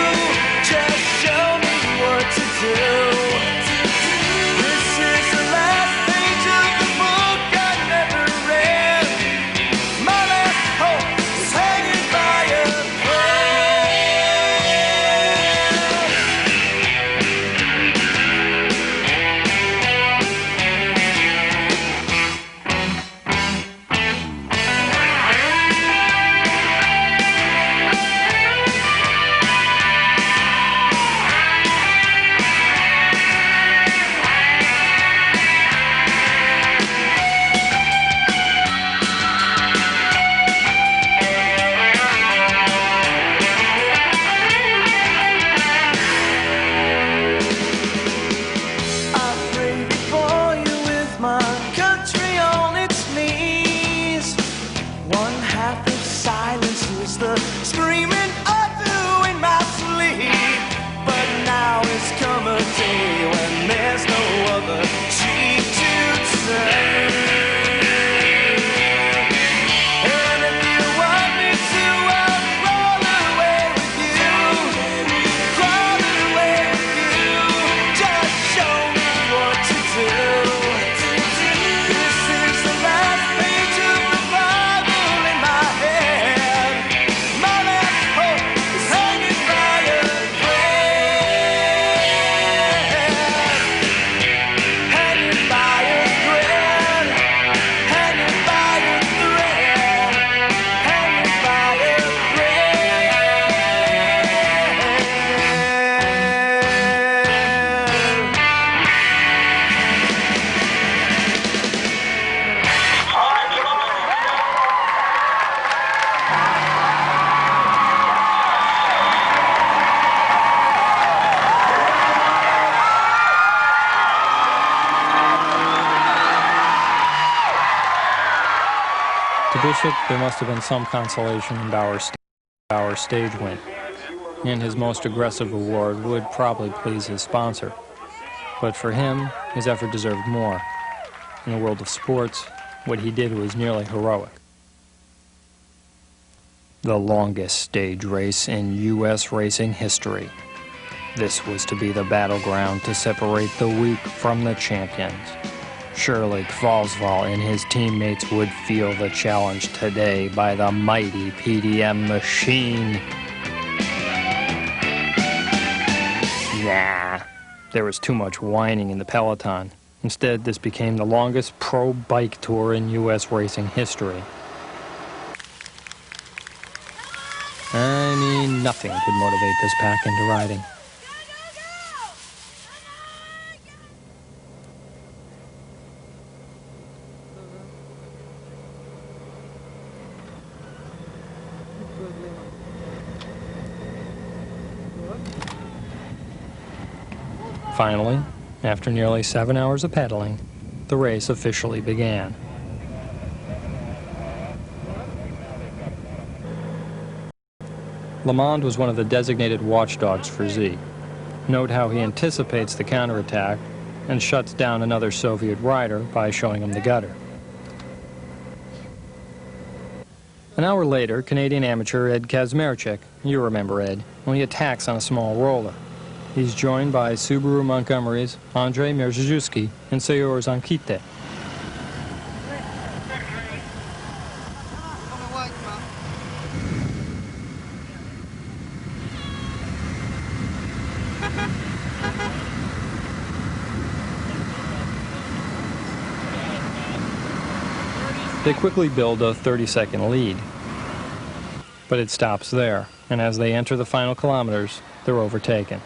Just show me what to do. This is the last page of the book I never read. My last hope is hanging by a the screaming I do in my sleep. But now it's come a day when there's no other cheek to turn. And if you want me to, I'll run away with you, run away with you. Just show me what to do. This is the last page of the Bible in my head. To Bishop, there must have been some consolation in Bauer's stage win, and his most aggressive award would probably please his sponsor. But for him, his effort deserved more. In the world of sports, what he did was nearly heroic. The longest stage race in U.S. racing history. This was to be the battleground to separate the weak from the champions. Surely Kvalsval and his teammates would feel the challenge today by the mighty PDM machine. Nah, there was too much whining in the peloton. Instead, this became the longest pro bike tour in U.S. racing history. I mean, nothing could motivate this pack into riding. Finally, after nearly 7 hours of pedaling, the race officially began. Lamond was one of the designated watchdogs for Z. Note how he anticipates the counterattack and shuts down another Soviet rider by showing him the gutter. An hour later, Canadian amateur Ed Kazmarczyk, you remember Ed, when he attacks on a small roller. He's joined by Subaru Montgomery's Andrei Mierzejewski and Seyor Zankite. They quickly build a 30-second lead. But it stops there, and as they enter the final kilometers, they're overtaken.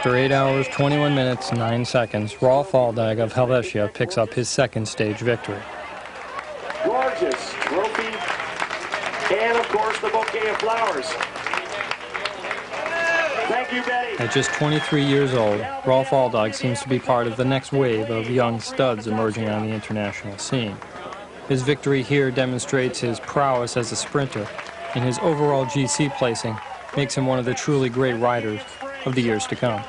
After 8 hours, 21 minutes, 9 seconds, Rolf Aldag of Helvetia picks up his second stage victory. Gorgeous trophy, and of course the bouquet of flowers. Thank you, Betty. At just 23 years old, Rolf Aldag seems to be part of the next wave of young studs emerging on the international scene. His victory here demonstrates his prowess as a sprinter, and his overall GC placing makes him one of the truly great riders of the years to come.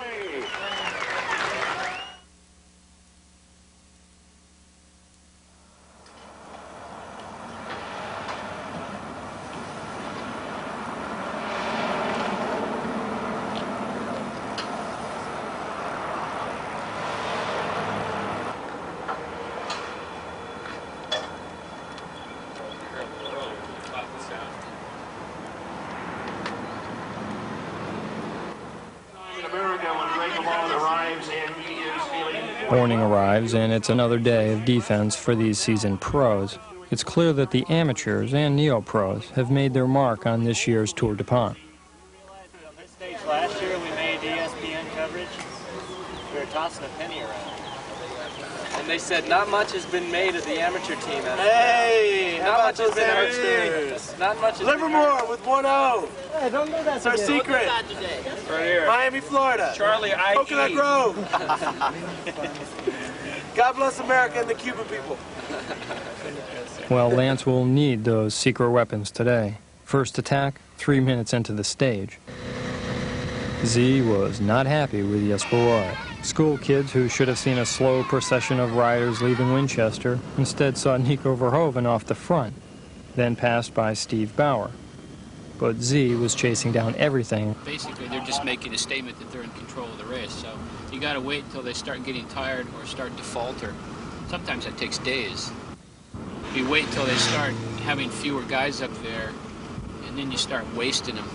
Morning arrives, and it's another day of defense for these seasoned pros. It's clear that the amateurs and neo-pros have made their mark on this year's Tour du Pont. This stage last year we made ESPN coverage. We were tossing a penny around. And they said not much has been made of the amateur team. Hey, not much has been heard. Not much. Livermore with 1-0. Hey, don't do that. That's our secret. Right here. Miami, Florida. Charlie I. Coconut Grove. God bless America and the Cuban people. Well, Lance will need those secret weapons today. First attack, 3 minutes into the stage. Z was not happy with Jesper. School kids who should have seen a slow procession of riders leaving Winchester instead saw Nico Verhoeven off the front, then passed by Steve Bauer. But Z was chasing down everything. Basically, they're just making a statement that they're in control of the race, so you got to wait until they start getting tired or start to falter. Sometimes that takes days. You wait until they start having fewer guys up there, and then you start wasting them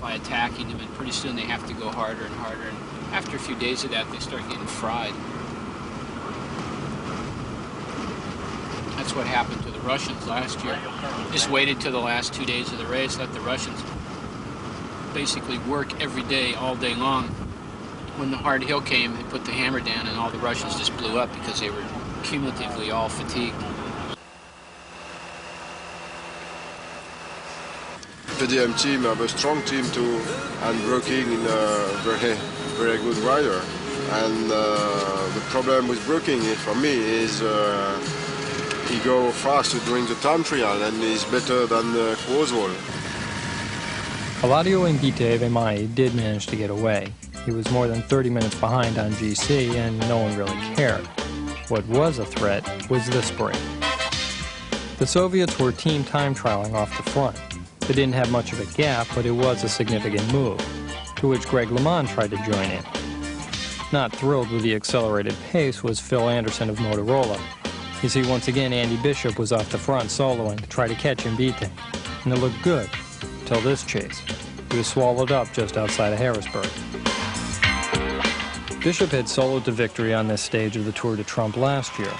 by attacking them, and pretty soon they have to go harder and harder. And after a few days of that, they start getting fried. That's what happened to the Russians last year. Just waited till the last 2 days of the race, let the Russians basically work every day, all day long. When the hard hill came, they put the hammer down, and all the Russians just blew up because they were cumulatively all fatigued. PDM team have a strong team too, and Broking is a very good rider. And the problem with Broking for me is he go faster during the time trial, and he's better than Croswell. Eladio Mbite Vemai did manage to get away. He was more than 30 minutes behind on GC, and no one really cared. What was a threat was this break. The Soviets were team time trialing off the front. They didn't have much of a gap, but it was a significant move, to which Greg LeMond tried to join in. Not thrilled with the accelerated pace was Phil Anderson of Motorola. You see, once again, Andy Bishop was off the front soloing to try to catch Mbite, and it looked good, till this chase. He was swallowed up just outside of Harrisburg. Bishop had soloed to victory on this stage of the Tour de Trump last year.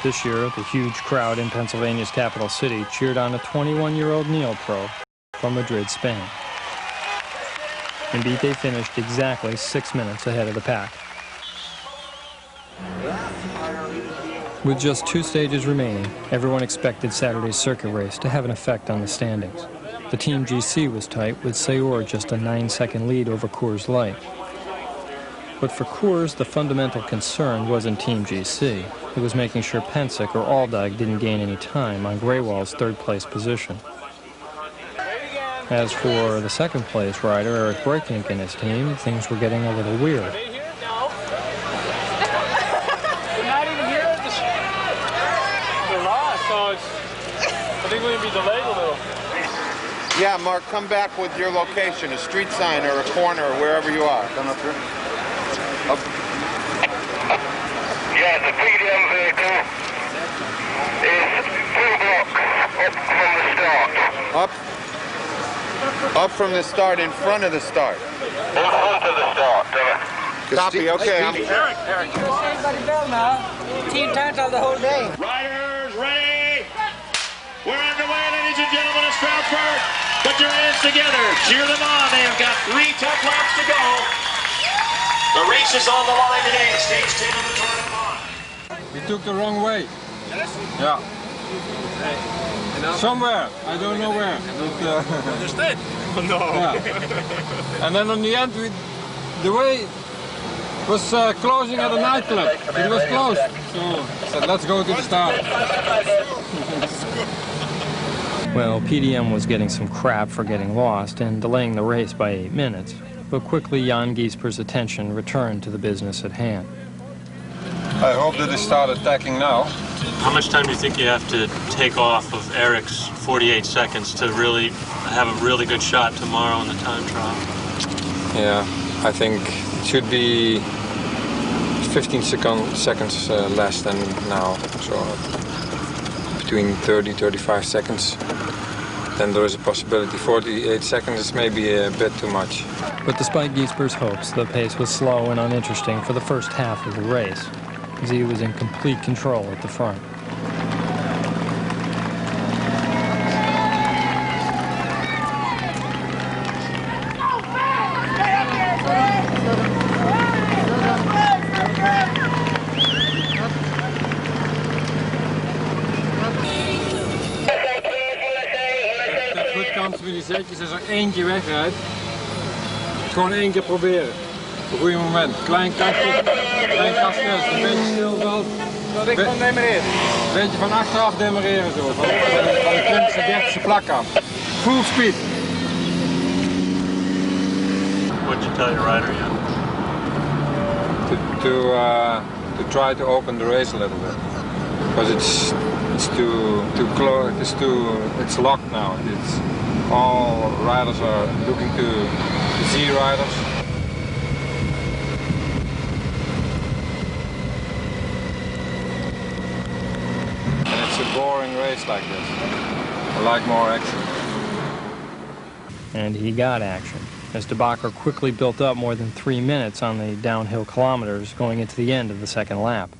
This year, the huge crowd in Pennsylvania's capital city cheered on a 21-year-old neo-pro from Madrid, Spain. Mbite finished exactly 6 minutes ahead of the pack. With just 2 stages remaining, everyone expected Saturday's circuit race to have an effect on the standings. The Team GC was tight, with Sayur just a 9-second lead over Coors Light. But for Coors, the fundamental concern wasn't Team GC. It was making sure Pensick or Aldag didn't gain any time on Greywall's third-place position. As for the second-place rider, Eric Breukink and his team, things were getting a little weird. They're not even here. They're lost, so I think we're going to be delayed a little. Yeah, Mark, come back with your location, a street sign or a corner or wherever you are. Come up here. Yeah, the PDM vehicle is 2 blocks up from the start. Up from the start, in front of the start. In front of the start. Copy, okay. Eric. Everybody bell now. Team time till the whole day. Riders, ready? We're underway, ladies and gentlemen, of Stroudsburg. Put your hands together. Cheer them on. They have got 3 tough laps to go. The race is on the line today, stage 10 of the Tour du Pont. We took the wrong way. Yes? Yeah. Somewhere, I don't know where. But, Understood? No. Yeah. And then on the end, the way was closing at a nightclub. It was closed. So I said, let's go to the start. Well, PDM was getting some crap for getting lost and delaying the race by 8 minutes, but quickly Jan Giesper's attention returned to the business at hand. I hope that they start attacking now. How much time do you think you have to take off of Eric's 48 seconds to really have a really good shot tomorrow in the time trial? Yeah, I think it should be 15 seconds less than now. So between 30-35 seconds. Then there is a possibility 48 seconds is maybe a bit too much. But despite Giesper's hopes, the pace was slow and uninteresting for the first half of the race. Z was in complete control at the front. Als er eentje wegrijdt, gewoon 1 keer proberen. Op een goede moment. Klein kastje, een beetje stilveld. Dat ik van demereren. Een beetje van achteraf demereren zo. Van de 20e, 30e plak af. Full speed. What did you tell your rider, Jan? To try to open the race a little bit. Because it's too close. It's locked now. All riders are looking to the Z riders. And it's a boring race like this. I like more action. And he got action, as De Backer quickly built up more than 3 minutes on the downhill kilometers going into the end of the second lap.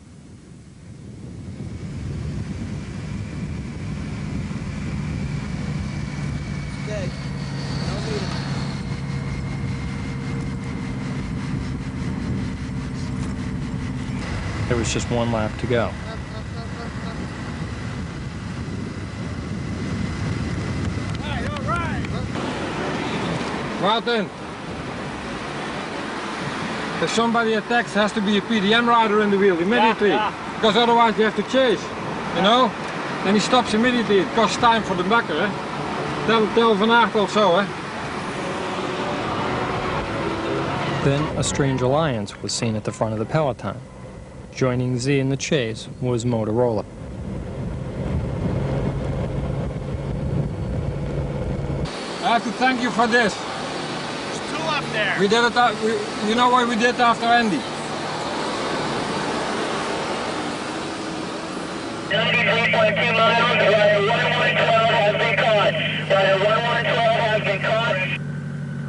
There was just 1 lap to go. Martin, if somebody attacks, has to be a PDM rider in the wheel immediately, because otherwise you have to chase, you know? Then he stops immediately. It costs time for the backer, eh? Tell Van Aert also, eh? Then a strange alliance was seen at the front of the peloton. Joining Z in the chase was Motorola. I have to thank you for this. There's 2 left there. We did it. You know what we did after Andy? 93.2 miles. Rider 1112 has been caught. Rider 1112 has been caught.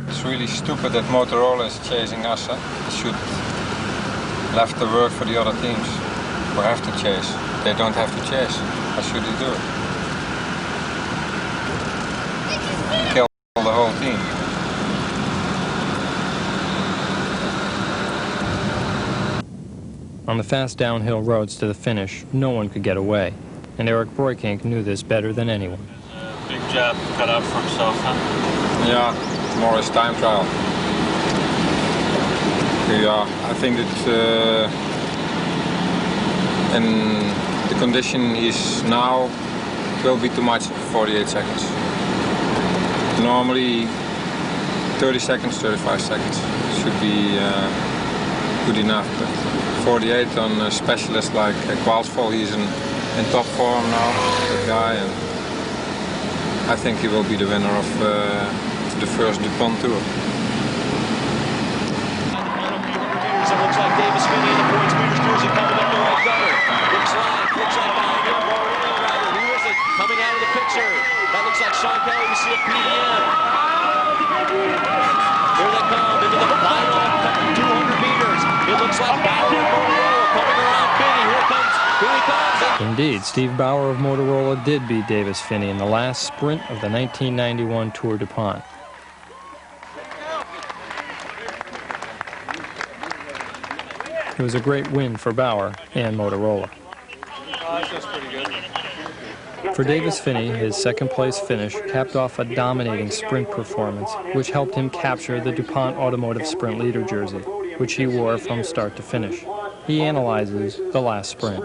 It's really stupid that Motorola is chasing us. It should left the work for the other teams who have to chase. They don't have to chase. How should they do it? Kill the whole team. On the fast downhill roads to the finish, no one could get away, and Eric Breukink knew this better than anyone. Big job cut out for himself, huh? Yeah, more his time trial. Yeah, I think that in the condition he's now, it will be too much for 48 seconds. Normally 30 seconds, 35 seconds should be good enough. But 48 on a specialist like Qualsfall, he's in top form now, that guy, and I think he will be the winner of the first Du Pont Tour. It looks like Davis Finney in the points leaders jersey coming up the right gutter. Looks like behind him, more running rider. Who is it? Coming out of the picture. That looks like Sean Kelly. We see a PDM. Here they come into the final 200 meters. It looks like Bauer and Motorola coming around Finney. Here he comes. Indeed, Steve Bauer of Motorola did beat Davis Finney in the last sprint of the 1991 Tour du Pont. It was a great win for Bauer and Motorola. That feels pretty good. For Davis Finney, his second-place finish capped off a dominating sprint performance, which helped him capture the DuPont Automotive Sprint Leader jersey, which he wore from start to finish. He analyzes the last sprint.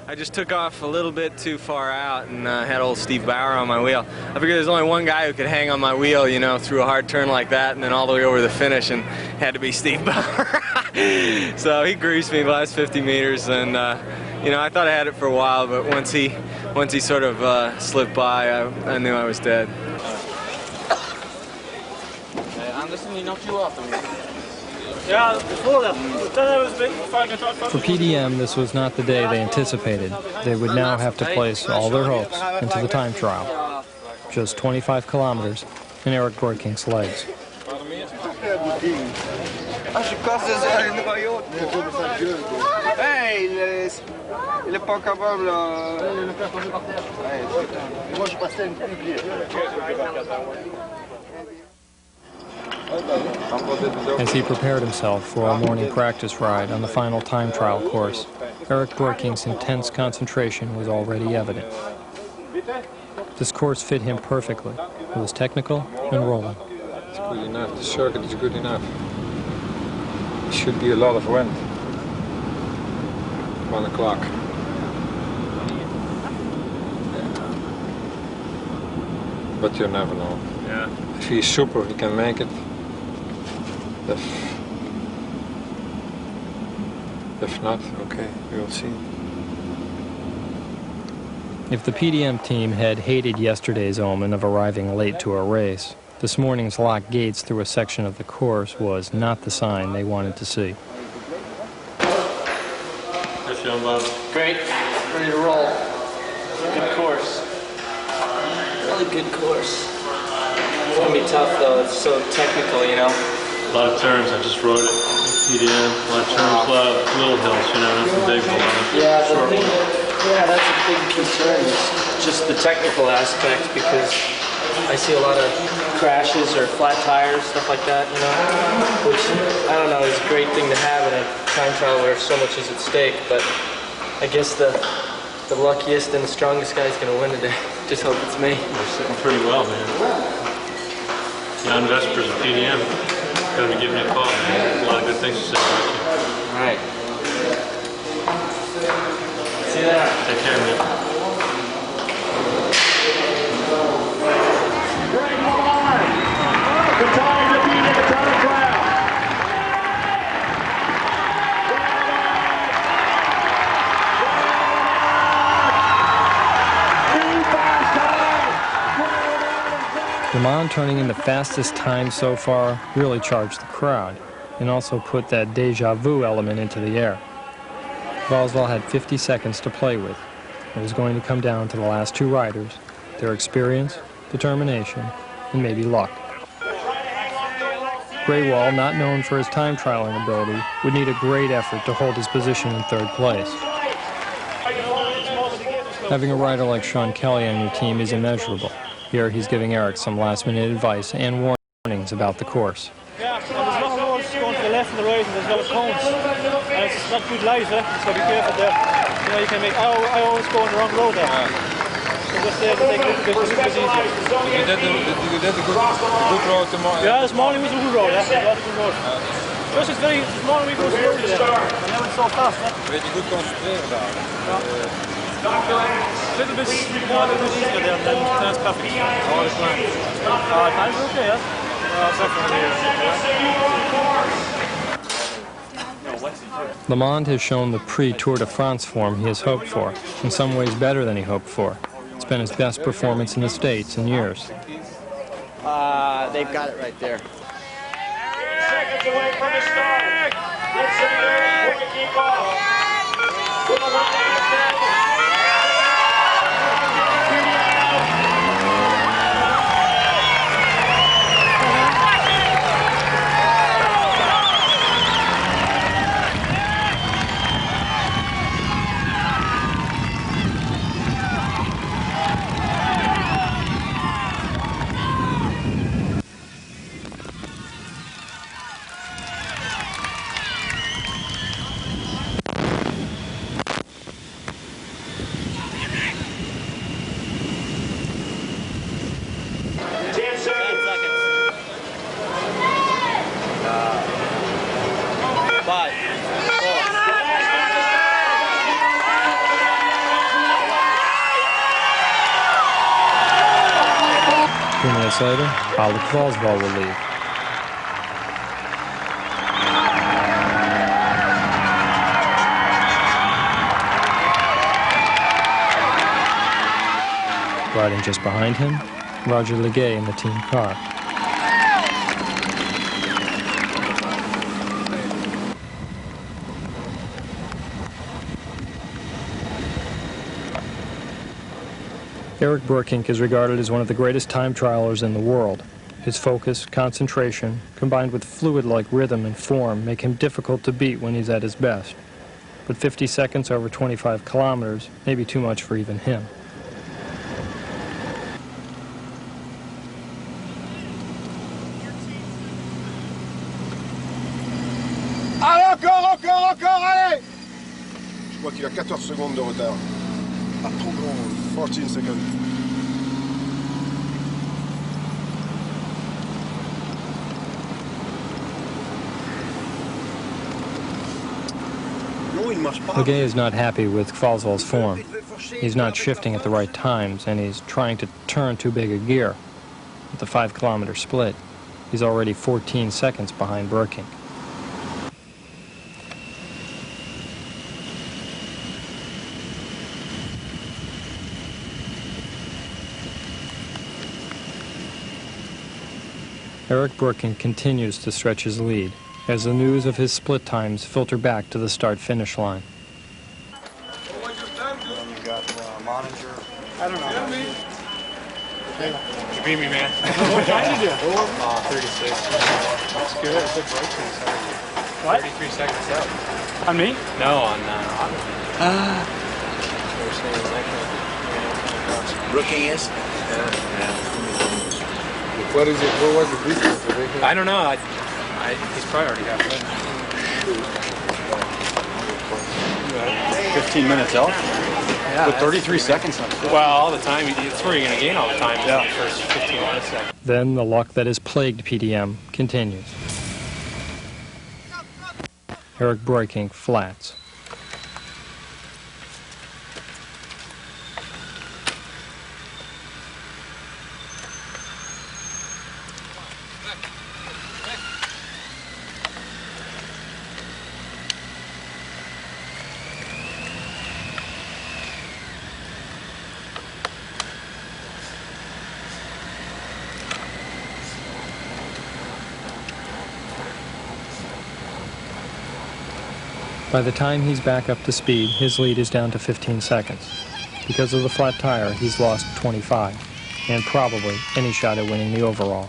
I just took off a little bit too far out and had old Steve Bauer on my wheel. I figured there's only one guy who could hang on my wheel, you know, through a hard turn like that and then all the way over the finish, and had to be Steve Bauer. So he greased me the last 50 meters, and you know, I thought I had it for a while, but once he sort of slipped by, I knew I was dead. Anderson, he knocked you off. Yeah, before that. For PDM, this was not the day they anticipated. They would now have to place all their hopes into the time trial. Just 25 kilometers in Eric Borking's legs. Hey, il est pas capable. Moi, je passais une pied. As he prepared himself for a morning practice ride on the final time trial course, Eric Borking's intense concentration was already evident. This course fit him perfectly. It was technical and rolling. It's good enough. The circuit is good enough. There should be a lot of wind. 1 o'clock. But you never know. Yeah. If he's super, he can make it. If not, okay, we'll see. If the PDM team had hated yesterday's omen of arriving late to a race, this morning's locked gates through a section of the course was not the sign they wanted to see. Great. Ready to roll. Good course. Really good course. It's going to be tough, though. It's so technical, you know. A lot of turns. I just rode it. PDM. A lot of turns. A lot of little hills, you know. That's the big one. Yeah, that's a big concern. It's just the technical aspect, because I see a lot of crashes or flat tires, stuff like that, you know, which, I don't know, is a great thing to have in a time trial where so much is at stake, but I guess the luckiest and the strongest guy is going to win today. Just hope it's me. You're sitting pretty well, man. Jan Vespers of PDM. Going to be giving you a call, man. A lot of good things to say about you. All right. See you there. Take care, man. The time to be in the time trial. Le Mans turning in the fastest time so far really charged the crowd and also put that deja vu element into the air. Valsvall had 50 seconds to play with. It was going to come down to the last two riders, their experience, determination, and maybe luck. Greywall, not known for his time trialing ability, would need a great effort to hold his position in third place. Having a rider like Sean Kelly on your team is immeasurable. Here he's giving Eric some last-minute advice and warnings about the course. Yeah, and there's a lot of roads going to the left and the right, and there's a lot of cones. And it's not good light, so be careful there. You know, you can make. I always go on the wrong road there. So just there to take a little bit easier. You did the good road tomorrow. Yeah, this morning was a good road. Yeah, it was a good road. Just this morning we go slowly there, and now it's so fast. Weet je goed concentreren daar. A little bit more, a little bit easier there, and then it's perfect. All is fine. Time's okay, yeah? Le Mans has shown the pre-Tour de France form he has hoped for, in some ways better than he hoped for. It's been his best performance in the States in years. They've got it right there. Seconds away from the start. Let's see who can keep up. 2 minutes later, Alec Kvalsval will lead. Riding just behind him, Roger Legay in the team car. Eric Burkink is regarded as one of the greatest time trialers in the world. His focus, concentration, combined with fluid-like rhythm and form make him difficult to beat when he's at his best. But 50 seconds over 25 kilometers may be too much for even him. Allez, encore, allez! Je crois qu'il a 14 secondes de retard. Pas trop grand, 14 seconds. Legay is not happy with Kvalsval's form. He's not shifting at the right times, and he's trying to turn too big a gear. With the 5-kilometer split, he's already 14 seconds behind Burkink. Eric Burkink continues to stretch his lead as the news of his split times filter back to the start-finish line. You got monitor. I don't know. You beat me, man. What time did you do? 36. That's good. It's a break. What? 33 seconds out. On me? No, on Brooking is? What is it? What was the distance? I don't know. He's probably already halfway. 15 minutes out? Yeah. With 33 seconds on it. Well, all the time. That's where you're going to gain all the time. Yeah. The first 15 minutes. Then the luck that has plagued PDM continues. Eric Burkink flats. By the time he's back up to speed, his lead is down to 15 seconds. Because of the flat tire, he's lost 25, and probably any shot at winning the overall.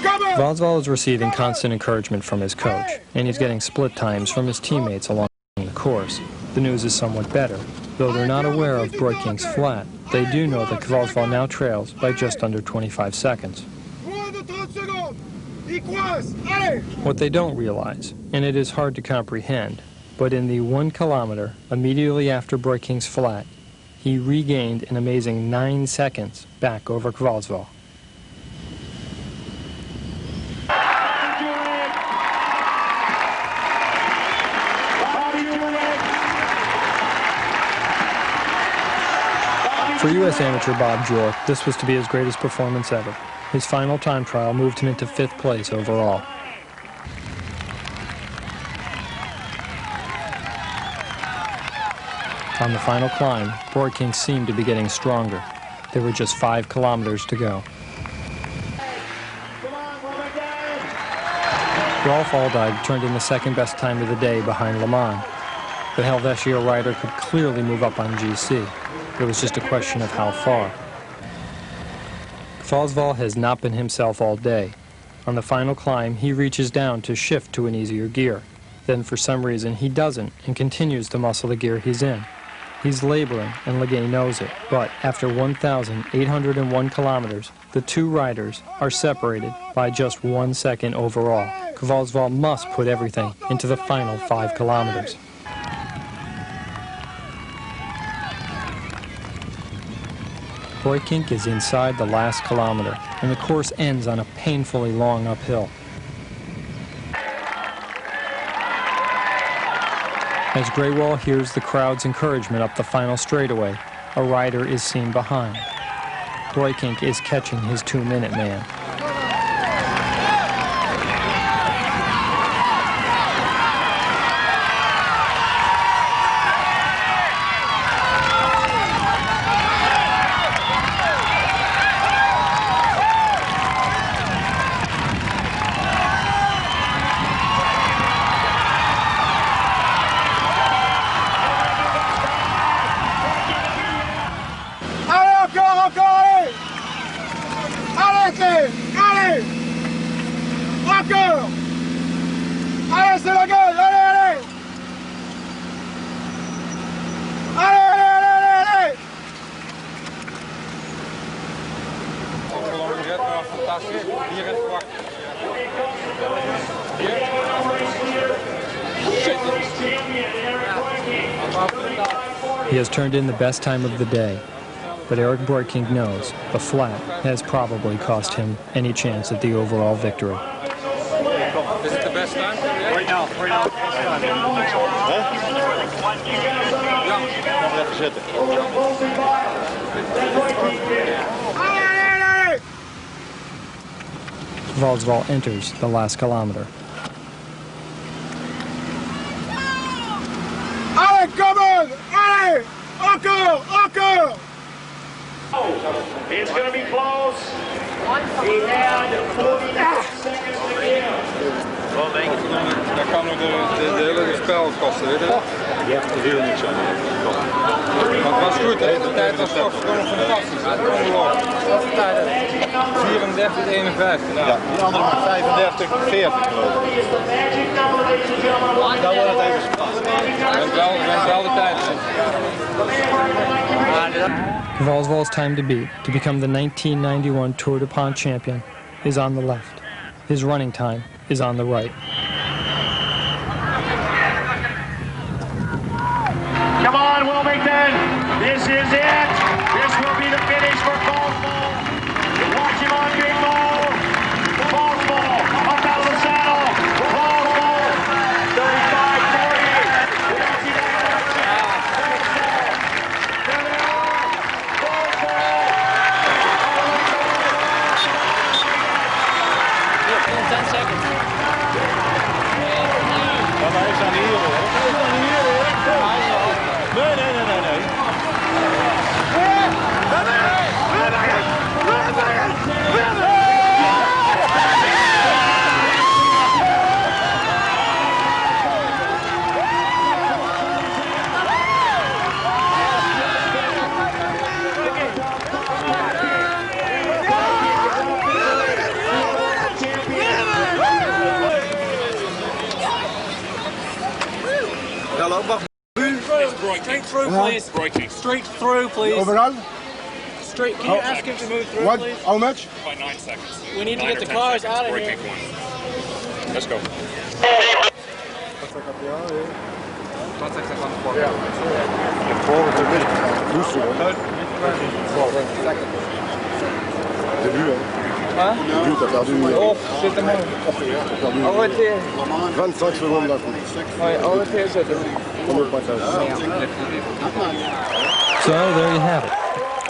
Kvalsval is receiving constant encouragement from his coach, and he's getting split times from his teammates along the course. The news is somewhat better. Though they're not aware of Burkink's flat, they do know that Kvalsval now trails by just under 25 seconds. What they don't realize, and it is hard to comprehend, but in the 1 kilometer immediately after Burkink's flat, he regained an amazing 9 seconds back over Kvalsval. For U.S. amateur Bob Jork, this was to be his greatest performance ever. His final time trial moved him into 5th place overall. On the final climb, Burkink seemed to be getting stronger. There were just 5 kilometers to go. Rolf Aldag turned in the second best time of the day behind Le Mans. The Helvetia rider could clearly move up on GC. It was just a question of how far. Kvalsval has not been himself all day. On the final climb, he reaches down to shift to an easier gear. Then for some reason he doesn't and continues to muscle the gear he's in. He's laboring and Legay knows it, but after 1,801 kilometers, the two riders are separated by just 1 second overall. Kvalsval must put everything into the final 5 kilometers. Burkink is inside the last kilometer, and the course ends on a painfully long uphill. As Graywall hears the crowd's encouragement up the final straightaway, a rider is seen behind. Breukink is catching his 2-minute man. He has turned in the best time of the day, but Eric Breukink knows the flat has probably cost him any chance at the overall victory. Is it the best time? Right now, Valsval enters the last kilometer. Allez, come on! Allez! Encore! Encore! It's going to be close. He had 40 seconds to give. Dat kan ook de hele spel kosten, weet je wel? Ja, te veel niks aan. Maar het was goed, hè? De tijd was toch gewoon fantastisch. Wat de tijd? 34-51. Ja, die andere met 35-40 geloof ik. Dan wordt het even spannend. En wel de tijd. Valsval's time to beat, to become the 1991 Tour du Pont champion, is on the left. His running time is on the right. Come on, Wilmington. This is it. This will be the finish for Valsval. Watch him on Big Ball. Valsval up out of the saddle. Valsval 10 seconds. Ja, maar hij is aan hier hoor. Nee. Straight through, please. Straight through, please. Overall? Straight. Can you ask him to move through, What? please? How much? By 9 seconds. We need to get the cars out of here. Let's go. Début, hein? Début, t'as perdu. Oh, zit hem in. 25 secondes d'un coup. So there you have it,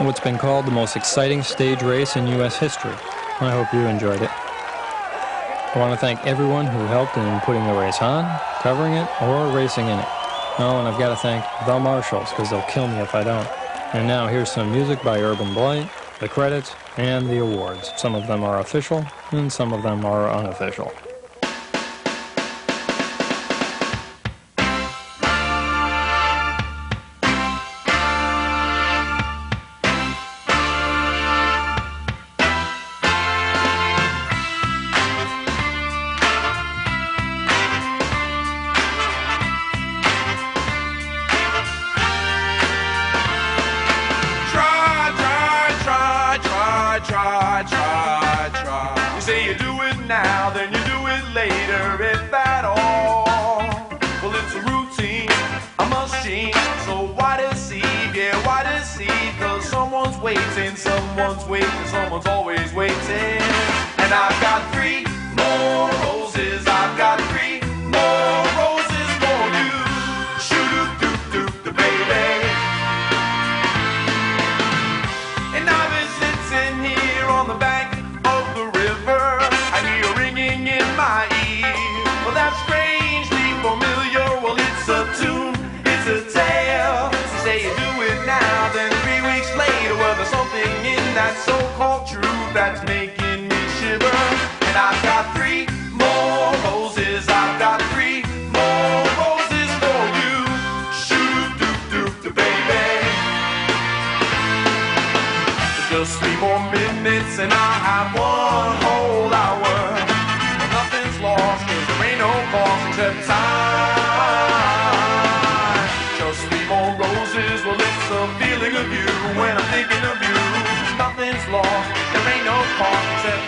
what's been called the most exciting stage race in U.S. history. I hope you enjoyed it. I want to thank everyone who helped in putting the race on, covering it, or racing in it. Oh, and I've got to thank the marshals, because they'll kill me if I don't. And now here's some music by Urban Blight, the credits, and the awards. Some of them are official, and some of them are unofficial. Try. You say you do it now, then you do it later, if at all. Well, it's a routine, a machine, so why deceive? Yeah, why deceive? Cause someone's waiting, someone's always waiting. And I've got 3 more roses, I've got 3 more roses for you. Shoot so-called truth that's making me shiver. And I've got 3 more roses. I've got 3 more roses for you. Shoot-doo-doo-doo, baby. Just 3 more minutes and I'll have 1 whole hour. Nothing's lost 'cause there ain't no cost except time. Just 3 more roses, well it's a feeling of you when I'm thinking of you. Nothing's lost, there ain't no cost except